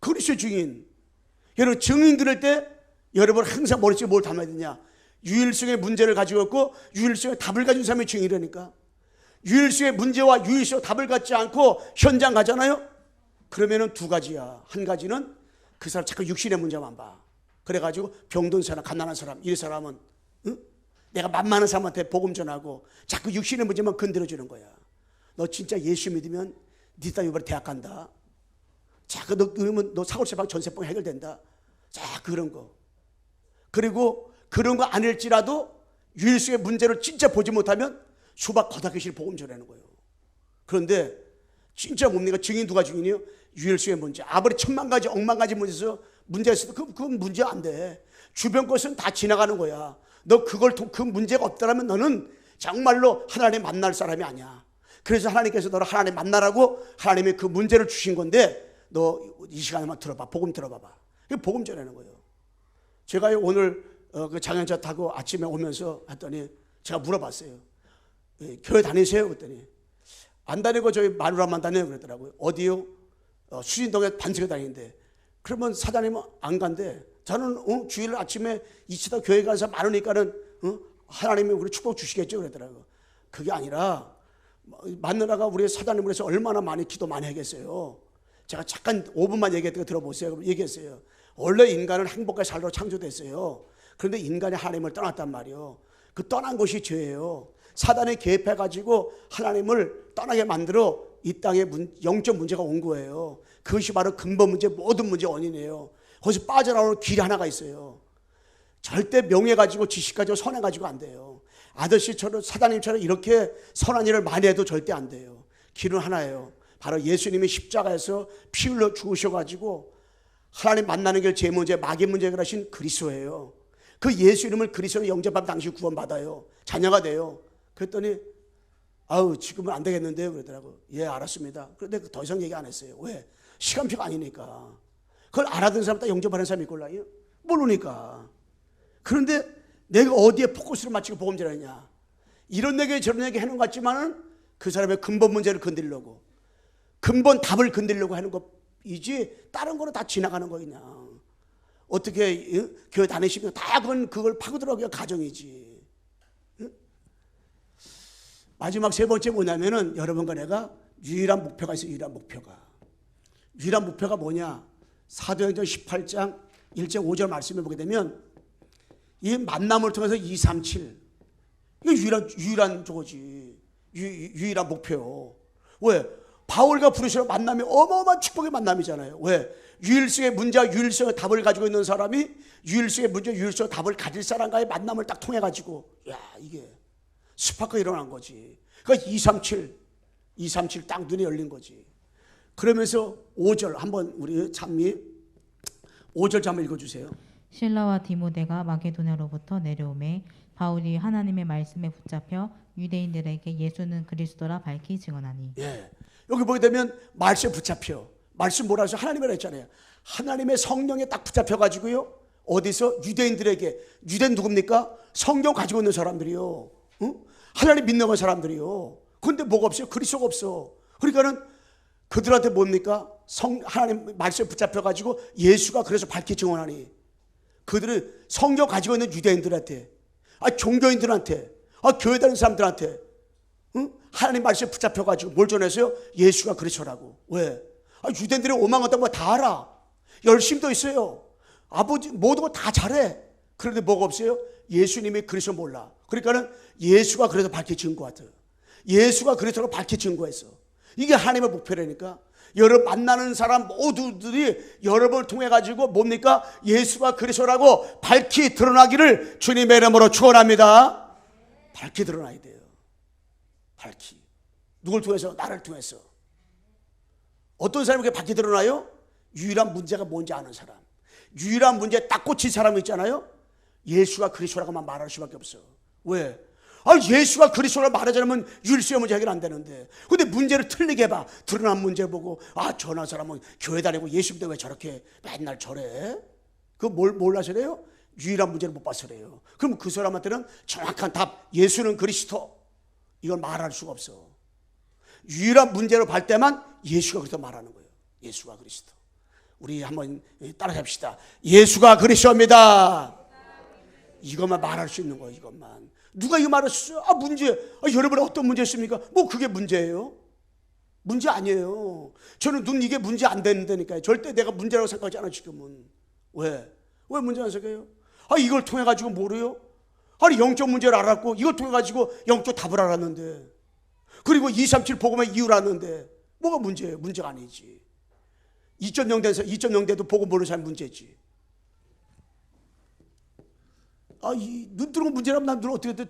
그리스도의 증인. 여러분 증인 들을 때 여러분 항상 머릿속에 뭘 담아야 되냐? 유일성의 문제를 가지고 있고 유일성의 답을 가진 사람이 증인이라니까. 유일성의 문제와 유일성의 답을 갖지 않고 현장 가잖아요. 그러면은 두 가지야. 한 가지는 그 사람 자꾸 육신의 문제만 봐. 그래가지고 병든 사람, 가난한 사람, 이 사람은 응? 내가 만만한 사람한테 복음 전하고 자꾸 육신의 문제만 건드려주는 거야. 너 진짜 예수 믿으면 네 딸 이번에 대학 간다. 자꾸 너 사골세방 전세방 해결된다. 자 그런 거. 그리고 그런 거 아닐지라도 유일성의 문제를 진짜 보지 못하면 수박 거다기실 복음 전하는 거예요. 그런데 진짜 뭡니까? 증인 누가 증인이요? 유일성의 문제. 아무리 천만 가지 억만 가지 문제에서 문제가 있어도 그건 문제 안 돼. 주변 것은 다 지나가는 거야. 너 그 문제가 없다면 너는 정말로 하나님 만날 사람이 아니야. 그래서 하나님께서 너를 하나님 만나라고 하나님이 그 문제를 주신 건데 너 이 시간에만 들어봐. 복음 들어봐봐. 이게 복음 전하는 거예요. 제가 오늘 그 장현차 타고 아침에 오면서 했더니 제가 물어봤어요. 교회 다니세요? 그랬더니 안 다니고 저희 마누라만 다녀요 그러더라고요. 어디요? 수진동에 반석에 다니는데 그러면 사장님은 안 간대. 저는 주일 아침에 이치다 교회 가서 많으니까는 하나님이 우리 축복 주시겠죠 그러더라고요. 그게 아니라 마누라가 우리 사장님을 해서 얼마나 많이 기도 많이 하겠어요. 제가 잠깐 5분만 얘기했다가 들어보세요. 얘기했어요. 원래 인간은 행복하게 살도록 창조됐어요. 그런데 인간이 하나님을 떠났단 말이에요. 그 떠난 것이 죄예요. 사단이 개입해가지고 하나님을 떠나게 만들어 이 땅에 영적 문제가 온 거예요. 그것이 바로 근본 문제, 모든 문제 원인이에요. 거기서 빠져나오는 길이 하나가 있어요. 절대 명예 가지고 지식 가지고 선해 가지고 안 돼요. 아저씨처럼 사장님처럼 이렇게 선한 일을 많이 해도 절대 안 돼요. 길은 하나예요. 바로 예수님이 십자가에서 피 흘려 죽으셔가지고 하나님 만나는 길 제 문제, 마귀 문제 해결하신 그리스도예요. 그 예수 이름을 그리스도로 영접하면 당신 구원받아요. 자녀가 돼요. 그랬더니 아우 지금은 안 되겠는데요 그러더라고요. 예 알았습니다. 그런데 더 이상 얘기 안 했어요. 왜? 시간표가 아니니까. 그걸 알아듣는 사람 다 영접하는 사람이 있걸라요? 모르니까. 그런데 내가 어디에 포커스를 맞추고 복음 전하느냐. 이런 얘기 저런 얘기 하는 것 같지만은 그 사람의 근본 문제를 건드리려고 근본 답을 건드리려고 하는 것이지 다른 거는 다 지나가는 거 그냥. 어떻게 교회 다니시면 다 그걸 파고들어가기가 가정이지. 마지막 세 번째 뭐냐면은 여러분과 내가 유일한 목표가 있어요. 유일한 목표가 뭐냐. 사도행전 18장 1절 5절 말씀해 보게 되면 이 만남을 통해서 237 이게 유일한 저거지. 유일한 목표. 왜? 바울과 부르시는 만남이 어마어마한 축복의 만남이잖아요. 왜? 유일성의 문제와 유일성의 답을 가지고 있는 사람이 유일성의 문제, 유일성의 답을 가질 사람과의 만남을 딱 통해 가지고 야 이게 스파크가 일어난 거지. 그러니까 237 딱 눈이 열린 거지. 그러면서 5절 한번 우리 찬미 5절 한번 읽어주세요. 실라와 디모데가 마게도냐로부터 내려오매 바울이 하나님의 말씀에 붙잡혀 유대인들에게 예수는 그리스도라 밝히 증언하니. 예. 여기 보게 되면 말씀에 붙잡혀. 말씀 뭐라 해서 하나님이라 했잖아요. 하나님의 성령에 딱 붙잡혀 가지고요. 어디서 유대인들에게 유대인 누굽니까? 성경 가지고 있는 사람들이요. 응? 하나님 믿는 건 사람들이요. 그런데 뭐가 없어요? 그리스도가 없어. 그러니까는 그들한테 뭡니까? 하나님 말씀에 붙잡혀 가지고 예수가 그래서 밝히 증언하니. 그들은 성경 가지고 있는 유대인들한테, 종교인들한테, 교회 다니는 사람들한테, 응? 하나님 말씀에 붙잡혀 가지고 뭘 전했어요? 예수가 그리스도라고. 왜? 유대인들이 오만 건 다 알아. 열심도 있어요. 아버지 모든 거 다 잘해. 그런데 뭐가 없어요? 예수님이 그리스도 몰라. 그러니까는 예수가 그래서 밝혀진 것 같아요. 예수가 그리스도로 밝혀진 거였어. 이게 하나님의 목표라니까. 여러분 만나는 사람 모두들이 여러분을 통해 가지고 뭡니까? 예수가 그리스도라고 밝히 드러나기를 주님의 이름으로 축원합니다. 밝히 드러나야 돼요. 밝히. 누굴 통해서? 나를 통해서. 어떤 사람에게 밝히 드러나요? 유일한 문제가 뭔지 아는 사람, 유일한 문제에 딱 꽂힌 사람 있잖아요. 예수가 그리스도라고만 말할 수밖에 없어. 왜? 예수가 그리스도라고 말하자면 율수의 문제 해결 안 되는데, 근데 문제를 틀리게 봐. 드러난 문제 보고 저런 사람은 교회 다니고 예수 믿는데 왜 저렇게 맨날 저래? 그거 몰라서래요? 유일한 문제를 못 봐서래요. 그럼 그 사람한테는 정확한 답, 예수는 그리스도, 이걸 말할 수가 없어. 유일한 문제로 볼 때만 예수가 그리스도 말하는 거예요. 예수가 그리스도. 우리 한번 따라합시다. 예수가 그리스도입니다. 이것만 말할 수 있는 거예요. 이것만. 누가 이거 말할 수 있어요? 문제. 여러분은 어떤 문제 있습니까? 그게 문제예요? 문제 아니에요. 저는 이게 문제 안 되는다니까요. 절대 내가 문제라고 생각하지 않아 지금은. 왜 문제 안 생각해요? 이걸 통해 가지고 뭐래요? 영적 문제를 알았고, 이걸 통해 가지고 영적 답을 알았는데, 그리고 237 복음의 이유를 알았는데 뭐가 문제예요? 문제가 아니지. 2.0 돼도 복음 모르는 사람이 문제지. 눈 뜨는 거 문제라면 난 눈 어떻게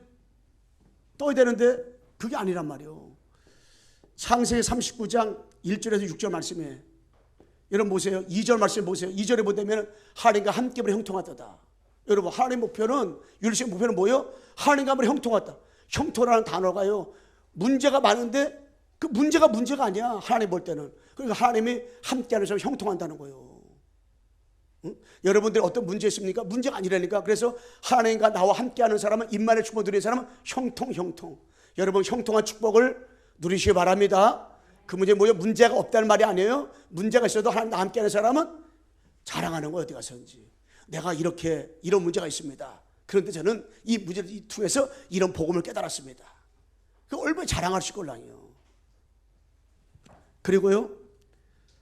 떠야 되는데 그게 아니란 말이에요. 창세기 39장 1절에서 6절 말씀에, 여러분 보세요. 2절 말씀 보세요. 2절에 보면 하나님과 함께로 형통하다. 여러분, 하나님의 목표는, 율리스의 목표는 뭐예요? 하나님과 함께 형통하다. 형통이라는 단어가요, 문제가 많은데 그 문제가 아니야. 하나님 볼 때는. 그러니까 하나님이 함께하는 사람이 형통한다는 거예요. 응? 여러분들이 어떤 문제 있습니까? 문제가 아니라니까. 그래서 하나님과 나와 함께하는 사람은, 임만의 축복 누리는 사람은 형통. 여러분, 형통한 축복을 누리시기 바랍니다. 그 문제 뭐예요? 문제가 없다는 말이 아니에요. 문제가 있어도 하나님과 함께하는 사람은 자랑하는 거예요. 어디 가서든지. 내가 이런 문제가 있습니다. 그런데 저는 이 문제를 통해서 이런 복음을 깨달았습니다. 그 얼마나 자랑할 수 있걸랑이요. 그리고요,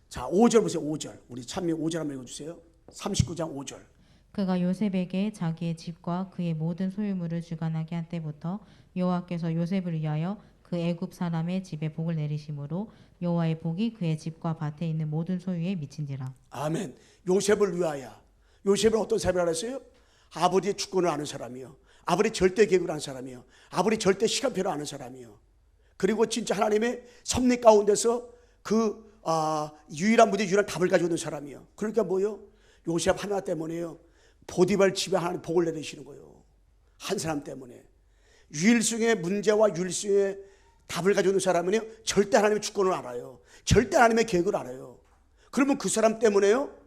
자 5절 보세요. 5절. 우리 찬미 5절 한번 읽어주세요. 39장 5절. 그가 요셉에게 자기의 집과 그의 모든 소유물을 주관하게 한 때부터 여호와께서 요셉을 위하여 그 애굽 사람의 집에 복을 내리심으로 여호와의 복이 그의 집과 밭에 있는 모든 소유에 미친지라. 아멘. 요셉을 위하여. 요셉은 어떤 사람이라고 했어요? 아버지의 주권을 아는 사람이요, 아버지의 절대 계획을 아는 사람이요, 아버지의 절대 시간표를 아는 사람이요, 그리고 진짜 하나님의 섭리 가운데서 그 유일한 문제, 유일한 답을 가지고 있는 사람이요. 그러니까 뭐요? 요셉 하나 때문에요, 보디발 집에 하나님 복을 내리시는 거예요. 한 사람 때문에. 유일성의 문제와 유일성의 답을 가지고 있는 사람은요, 절대 하나님의 주권을 알아요. 절대 하나님의 계획을 알아요. 그러면 그 사람 때문에요,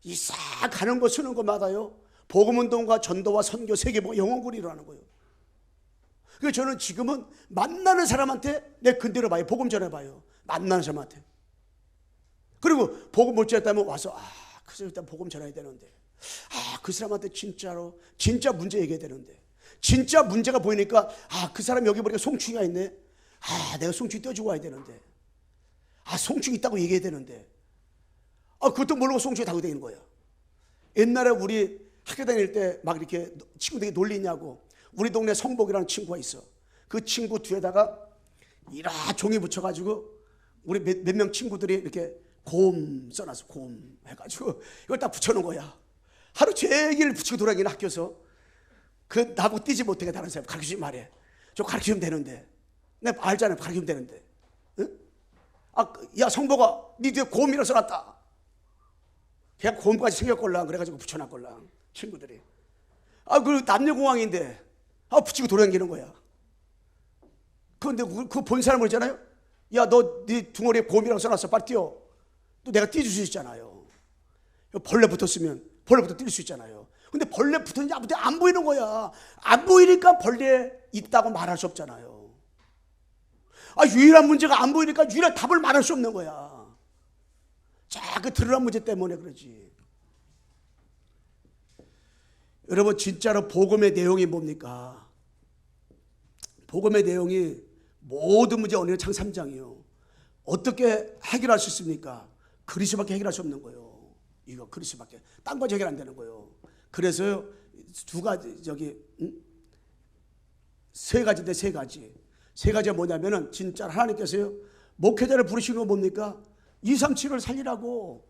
이싹 가는 거 쓰는 것마다요, 복음운동과 전도와 선교, 세계복음, 영혼군이 일어나는 거예요. 그래서 저는 지금은 만나는 사람한테 내 근대로 봐요. 복음 전해봐요. 만나는 사람한테. 그리고 복음 못 전했다면 와서 그 사람 일단 복음 전해야 되는데, 그 사람한테 진짜 문제 얘기해야 되는데, 진짜 문제가 보이니까 그 사람 여기 보니까 송충이가 있네. 내가 송충이 떼어주고 와야 되는데, 송충이 있다고 얘기해야 되는데, 그것도 모르고 송충이 다고 되는 거야. 옛날에 우리 학교 다닐 때 막 이렇게 친구들이 놀리냐고, 우리 동네 성복이라는 친구가 있어. 그 친구 뒤에다가 이라 종이 붙여가지고 우리 몇 명 친구들이 이렇게 곰 써놨어. 곰 해가지고 이걸 딱 붙여놓은 거야. 하루 종일 붙이고 돌아다니는 학교에서. 그 나보고 뛰지 못하게 다른 사람 가르치지 말해. 저 가르치면 되는데. 내가 알잖아요. 가르치면 되는데. 응? 야 성복아, 니 뒤에 곰이라 써놨다. 그냥 곰까지 생겼걸랑 그래가지고 붙여놨걸랑 친구들이. 그 남녀공항인데 붙이고 돌아다니는 거야. 그런데 그 본 사람을 있잖아요. 야 너 네 둥어리에 곰이라고 써놨어. 빨리 뛰어. 또 내가 뛰어줄 수 있잖아요. 벌레 붙었으면 벌레부터 뛸 수 있잖아요. 근데 벌레 붙었는지 안 보이는 거야. 안 보이니까 벌레 있다고 말할 수 없잖아요. 유일한 문제가 안 보이니까 유일한 답을 말할 수 없는 거야. 그 드러난 문제 때문에 그러지. 여러분, 진짜로 복음의 내용이 뭡니까? 복음의 내용이 모든 문제 언어의 창 3장이요. 어떻게 해결할 수 있습니까? 그리스도밖에 해결할 수 없는 거예요. 이거 그리스도밖에. 딴 거 해결 안 되는 거예요. 그래서요, 두 가지, 세 가지인데 세 가지. 세 가지가 뭐냐면은, 진짜 하나님께서요, 목회자를 부르시는 건 뭡니까? 237을 살리라고.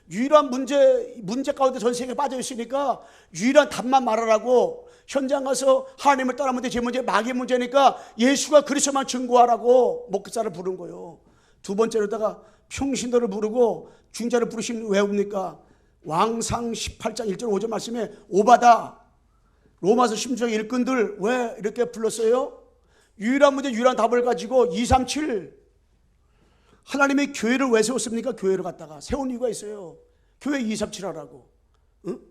유일한 문제 가운데 전 세계에 빠져 있으니까 유일한 답만 말하라고. 현장 가서 하나님을 떠나면 제 문제 마귀의 문제니까 예수가 그리스도만 증거하라고 목사를 부른 거예요. 두 번째로다가 평신도를 부르고 중자를 부르시면 왜 옵니까? 왕상 18장 1절 5절 말씀에 오바다. 로마서 16장 일꾼들 왜 이렇게 불렀어요? 유일한 문제 유일한 답을 가지고 237 하나님의 교회를 왜 세웠습니까? 교회를 갖다가 세운 이유가 있어요. 교회 237 하라고. 응?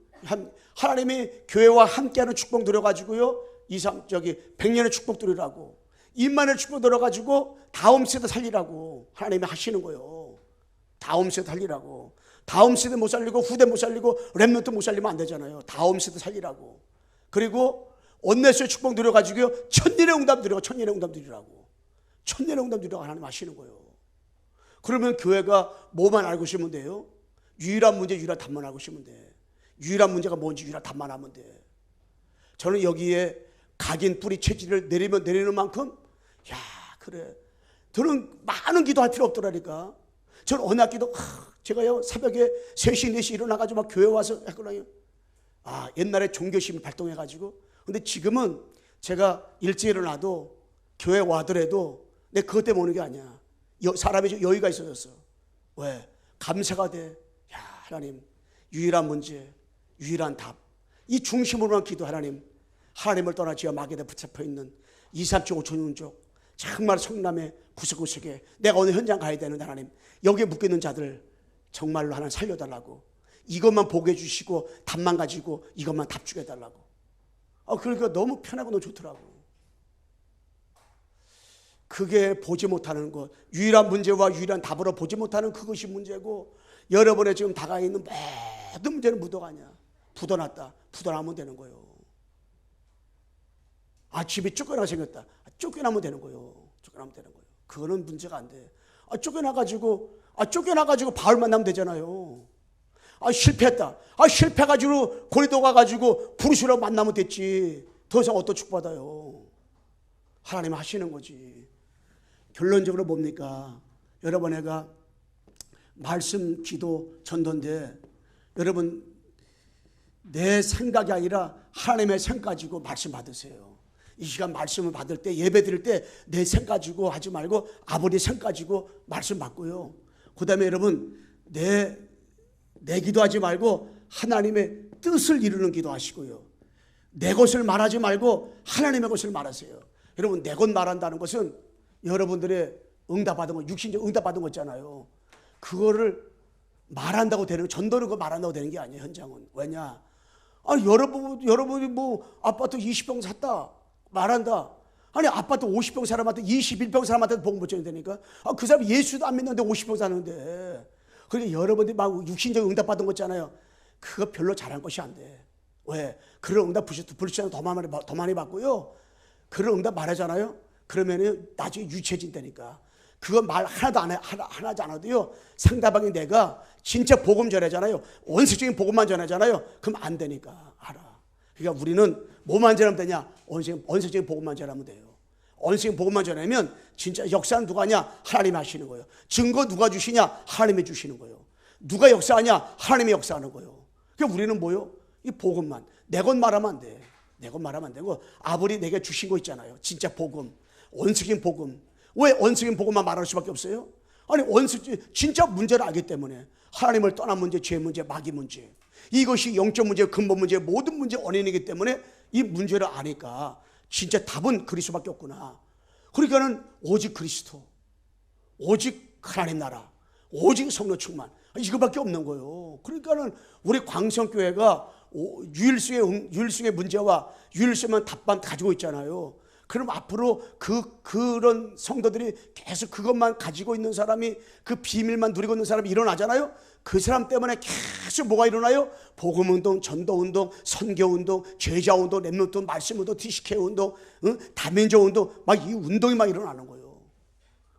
하나님의 교회와 함께하는 축복 누려가지고요 100년의 축복 누리라고, 임만의 축복 누려가지고 다음 세대 살리라고 하나님이 하시는 거예요. 다음 세대 살리라고. 다음 세대 못 살리고 후대 못 살리고 렘넌트 못 살리면 안 되잖아요. 다음 세대 살리라고. 그리고 온내수의 축복 누려가지고요 천년의 응답 누리고 천년의 응답 누리라고. 천년의 응답 누리라고 하나님 하시는 거예요. 그러면 교회가 뭐만 알고 있으면 돼요? 유일한 문제 유일한 답만 알고 있으면 돼. 유일한 문제가 뭔지 유일한 답만 하면 돼. 저는 여기에 각인 뿌리 체질을 내리면 내리는 만큼 야 그래 저는 많은 기도할 필요 없더라니까. 저는 어느 학기도 제가요 새벽에 3시 4시 일어나가지고 막 교회 와서 했거든요. 옛날에 종교심이 발동해가지고. 근데 지금은 제가 일찍 일어나도 교회 와더라도 내 그것 때문에 오는 게 아니야. 사람이 여유가 있어졌어. 왜? 감사가 돼. 야 하나님 유일한 문제 유일한 답 이 중심으로만 기도. 하나님을 떠나 지어 마귀에 붙잡혀 있는 2, 3쪽 5천 쪽 정말 성남의 구석구석에 내가 오늘 현장 가야 되는데 하나님 여기에 묶여있는 자들 정말로 하나님 살려달라고. 이것만 보게 해주시고 답만 가지고 이것만 답 주게 해달라고. 그러니까 너무 편하고 너무 좋더라고. 그게 보지 못하는 것, 유일한 문제와 유일한 답으로 보지 못하는 그것이 문제고, 여러분의 지금 다가와 있는 모든 문제는 묻어가냐. 묻어놨다. 묻어나면 되는 거예요. 집이 쫓겨나게 생겼다. 쫓겨나면 되는 거예요. 쫓겨나면 되는 거예요. 그거는 문제가 안 돼. 쫓겨나가지고 바울 만나면 되잖아요. 실패했다. 실패가지고 고린도 가가지고 부르시라고 만나면 됐지. 더 이상 어떤 축복받아요. 하나님 하시는 거지. 결론적으로 뭡니까? 여러분 애가 말씀 기도 전도인데 여러분 내 생각이 아니라 하나님의 생각 가지고 말씀 받으세요. 이 시간 말씀을 받을 때 예배 드릴 때 내 생각 가지고 하지 말고 아버지 생각 가지고 말씀 받고요. 그 다음에 여러분 내 기도하지 말고 하나님의 뜻을 이루는 기도하시고요. 내 것을 말하지 말고 하나님의 것을 말하세요. 여러분 내 것 말한다는 것은 여러분들의 응답받은 거, 육신적 응답받은 거 있잖아요. 그거를 말한다고 되는, 전도는 그거 말한다고 되는 게 아니에요. 현장은. 왜냐? 여러분이 뭐 아파트 20평 샀다 말한다. 아파트 50평 사람한테 21평 사람한테 복음 못 전해야 되니까. 그 사람 예수도 안 믿는데 50평 사는데. 그러니까 여러분들이 막 육신적 응답받은 거 있잖아요. 그거 별로 잘한 것이 안 돼. 왜? 그런 응답 불시면 더 많이 받고요. 그런 응답 말하잖아요. 그러면은 나중에 유치해진다니까. 그거 말 하나도 안 하도요. 상대방이 내가 진짜 복음 전하잖아요. 원색적인 복음만 전하잖아요. 그럼 안 되니까 알아. 그러니까 우리는 뭐만 전하면 되냐? 원색적인 복음만 전하면 돼요. 원색적인 복음만 전하면 진짜 역사는 누가 하냐? 하나님이 하시는 거예요. 증거 누가 주시냐? 하나님이 주시는 거예요. 누가 역사하냐? 하나님이 역사하는 거예요. 그러니까 우리는 뭐요? 이 복음만. 내 것 말하면 안 돼. 내 것 말하면 안 되고 아버지 내게 주신 거 있잖아요. 진짜 복음. 원색인 복음. 왜 원색인 복음만 말할 수밖에 없어요? 진짜 문제를 알기 때문에. 하나님을 떠난 문제, 죄 문제, 마귀 문제. 이것이 영적 문제, 근본 문제, 모든 문제 원인이기 때문에 이 문제를 아니까 진짜 답은 그리스도밖에 없구나. 그러니까는 오직 그리스도, 오직 하나님 나라, 오직 성령 충만, 이거밖에 없는 거예요. 그러니까는 우리 광성교회가 유일성의 문제와 유일성만 답만 가지고 있잖아요. 그럼 앞으로 그런 성도들이 계속 그것만 가지고 있는 사람이, 그 비밀만 누리고 있는 사람이 일어나잖아요. 그 사람 때문에 계속 뭐가 일어나요? 복음운동, 전도운동, 선교운동, 제자운동, 렘넌트 말씀운동, TCK 운동, 다민족운동, 막 이 운동이 막 일어나는 거예요.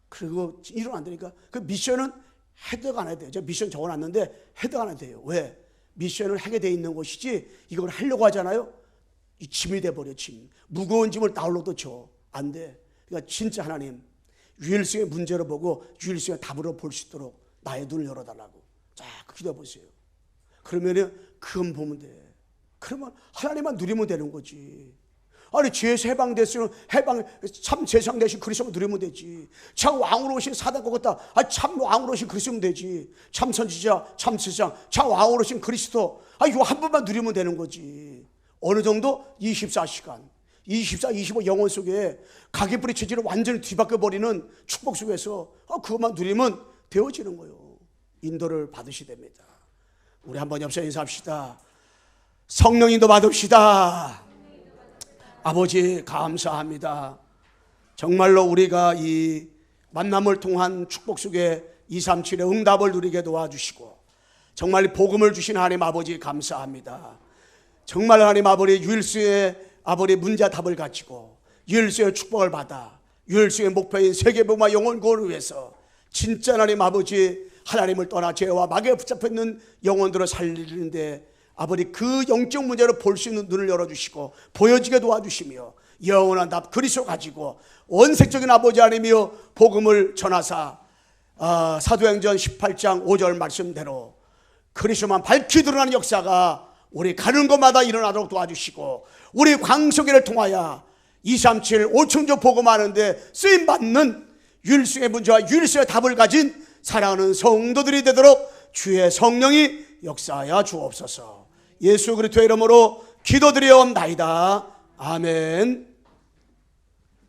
그리고 일어난다니까. 그 미션은 헤드가 안 해야 돼요. 제가 미션 적어놨는데 헤드가 안 해야 돼요. 왜? 미션을 하게 돼 있는 것이지 이걸 하려고 하잖아요. 이 짐이 돼버려. 짐. 무거운 짐을 나홀로도 줘. 안 돼. 그러니까 진짜 하나님 유일성의 문제로 보고 유일성의 답으로 볼 수 있도록 나의 눈을 열어달라고. 자, 기도해 보세요. 그러면은 그건 보면 돼. 그러면 하나님만 누리면 되는 거지. 아니 죄에서 해방됐으면 참 세상 대신 그리스도 누리면 되지. 참 왕으로 오신 사단 것 같다. 참 왕으로 오신 그리스도면 되지. 참 선지자, 참 세상, 참 왕으로 오신 그리스도. 이거 한 번만 누리면 되는 거지. 어느 정도? 24시간. 24, 25 영혼 속에 가계뿌리 체질을 완전히 뒤바꿔버리는 축복 속에서 그것만 누리면 되어지는 거예요. 인도를 받으셔야 됩니다. 우리 한번 옆서 인사합시다. 성령 인도 받읍시다. 아버지 감사합니다. 정말로 우리가 이 만남을 통한 축복 속에 237의 응답을 누리게 도와주시고 정말 복음을 주신 하나님 아버지 감사합니다. 정말 하나님 아버지 유일수의 아버지 문제 답을 가지고 유일수의 축복을 받아 유일수의 목표인 세계복음화 영혼 구원을 위해서 진짜 하나님 아버지 하나님을 떠나 죄와 마귀에 붙잡혀 있는 영혼들을 살리는데 아버지 그 영적 문제를 볼 수 있는 눈을 열어주시고 보여지게 도와주시며 영원한 답 그리스도 가지고 원색적인 아버지 하나님이여 복음을 전하사 사도행전 18장 5절 말씀대로 그리스도만 밝히 드러나는 역사가 우리 가는 곳마다 일어나도록 도와주시고 우리 광석이를 통하여 237 5천조 복음하는데 쓰임받는 유일수의 문제와 유일수의 답을 가진 사랑하는 성도들이 되도록 주의 성령이 역사하여 주옵소서. 예수 그리스도의 이름으로 기도드리옵나이다. 아멘.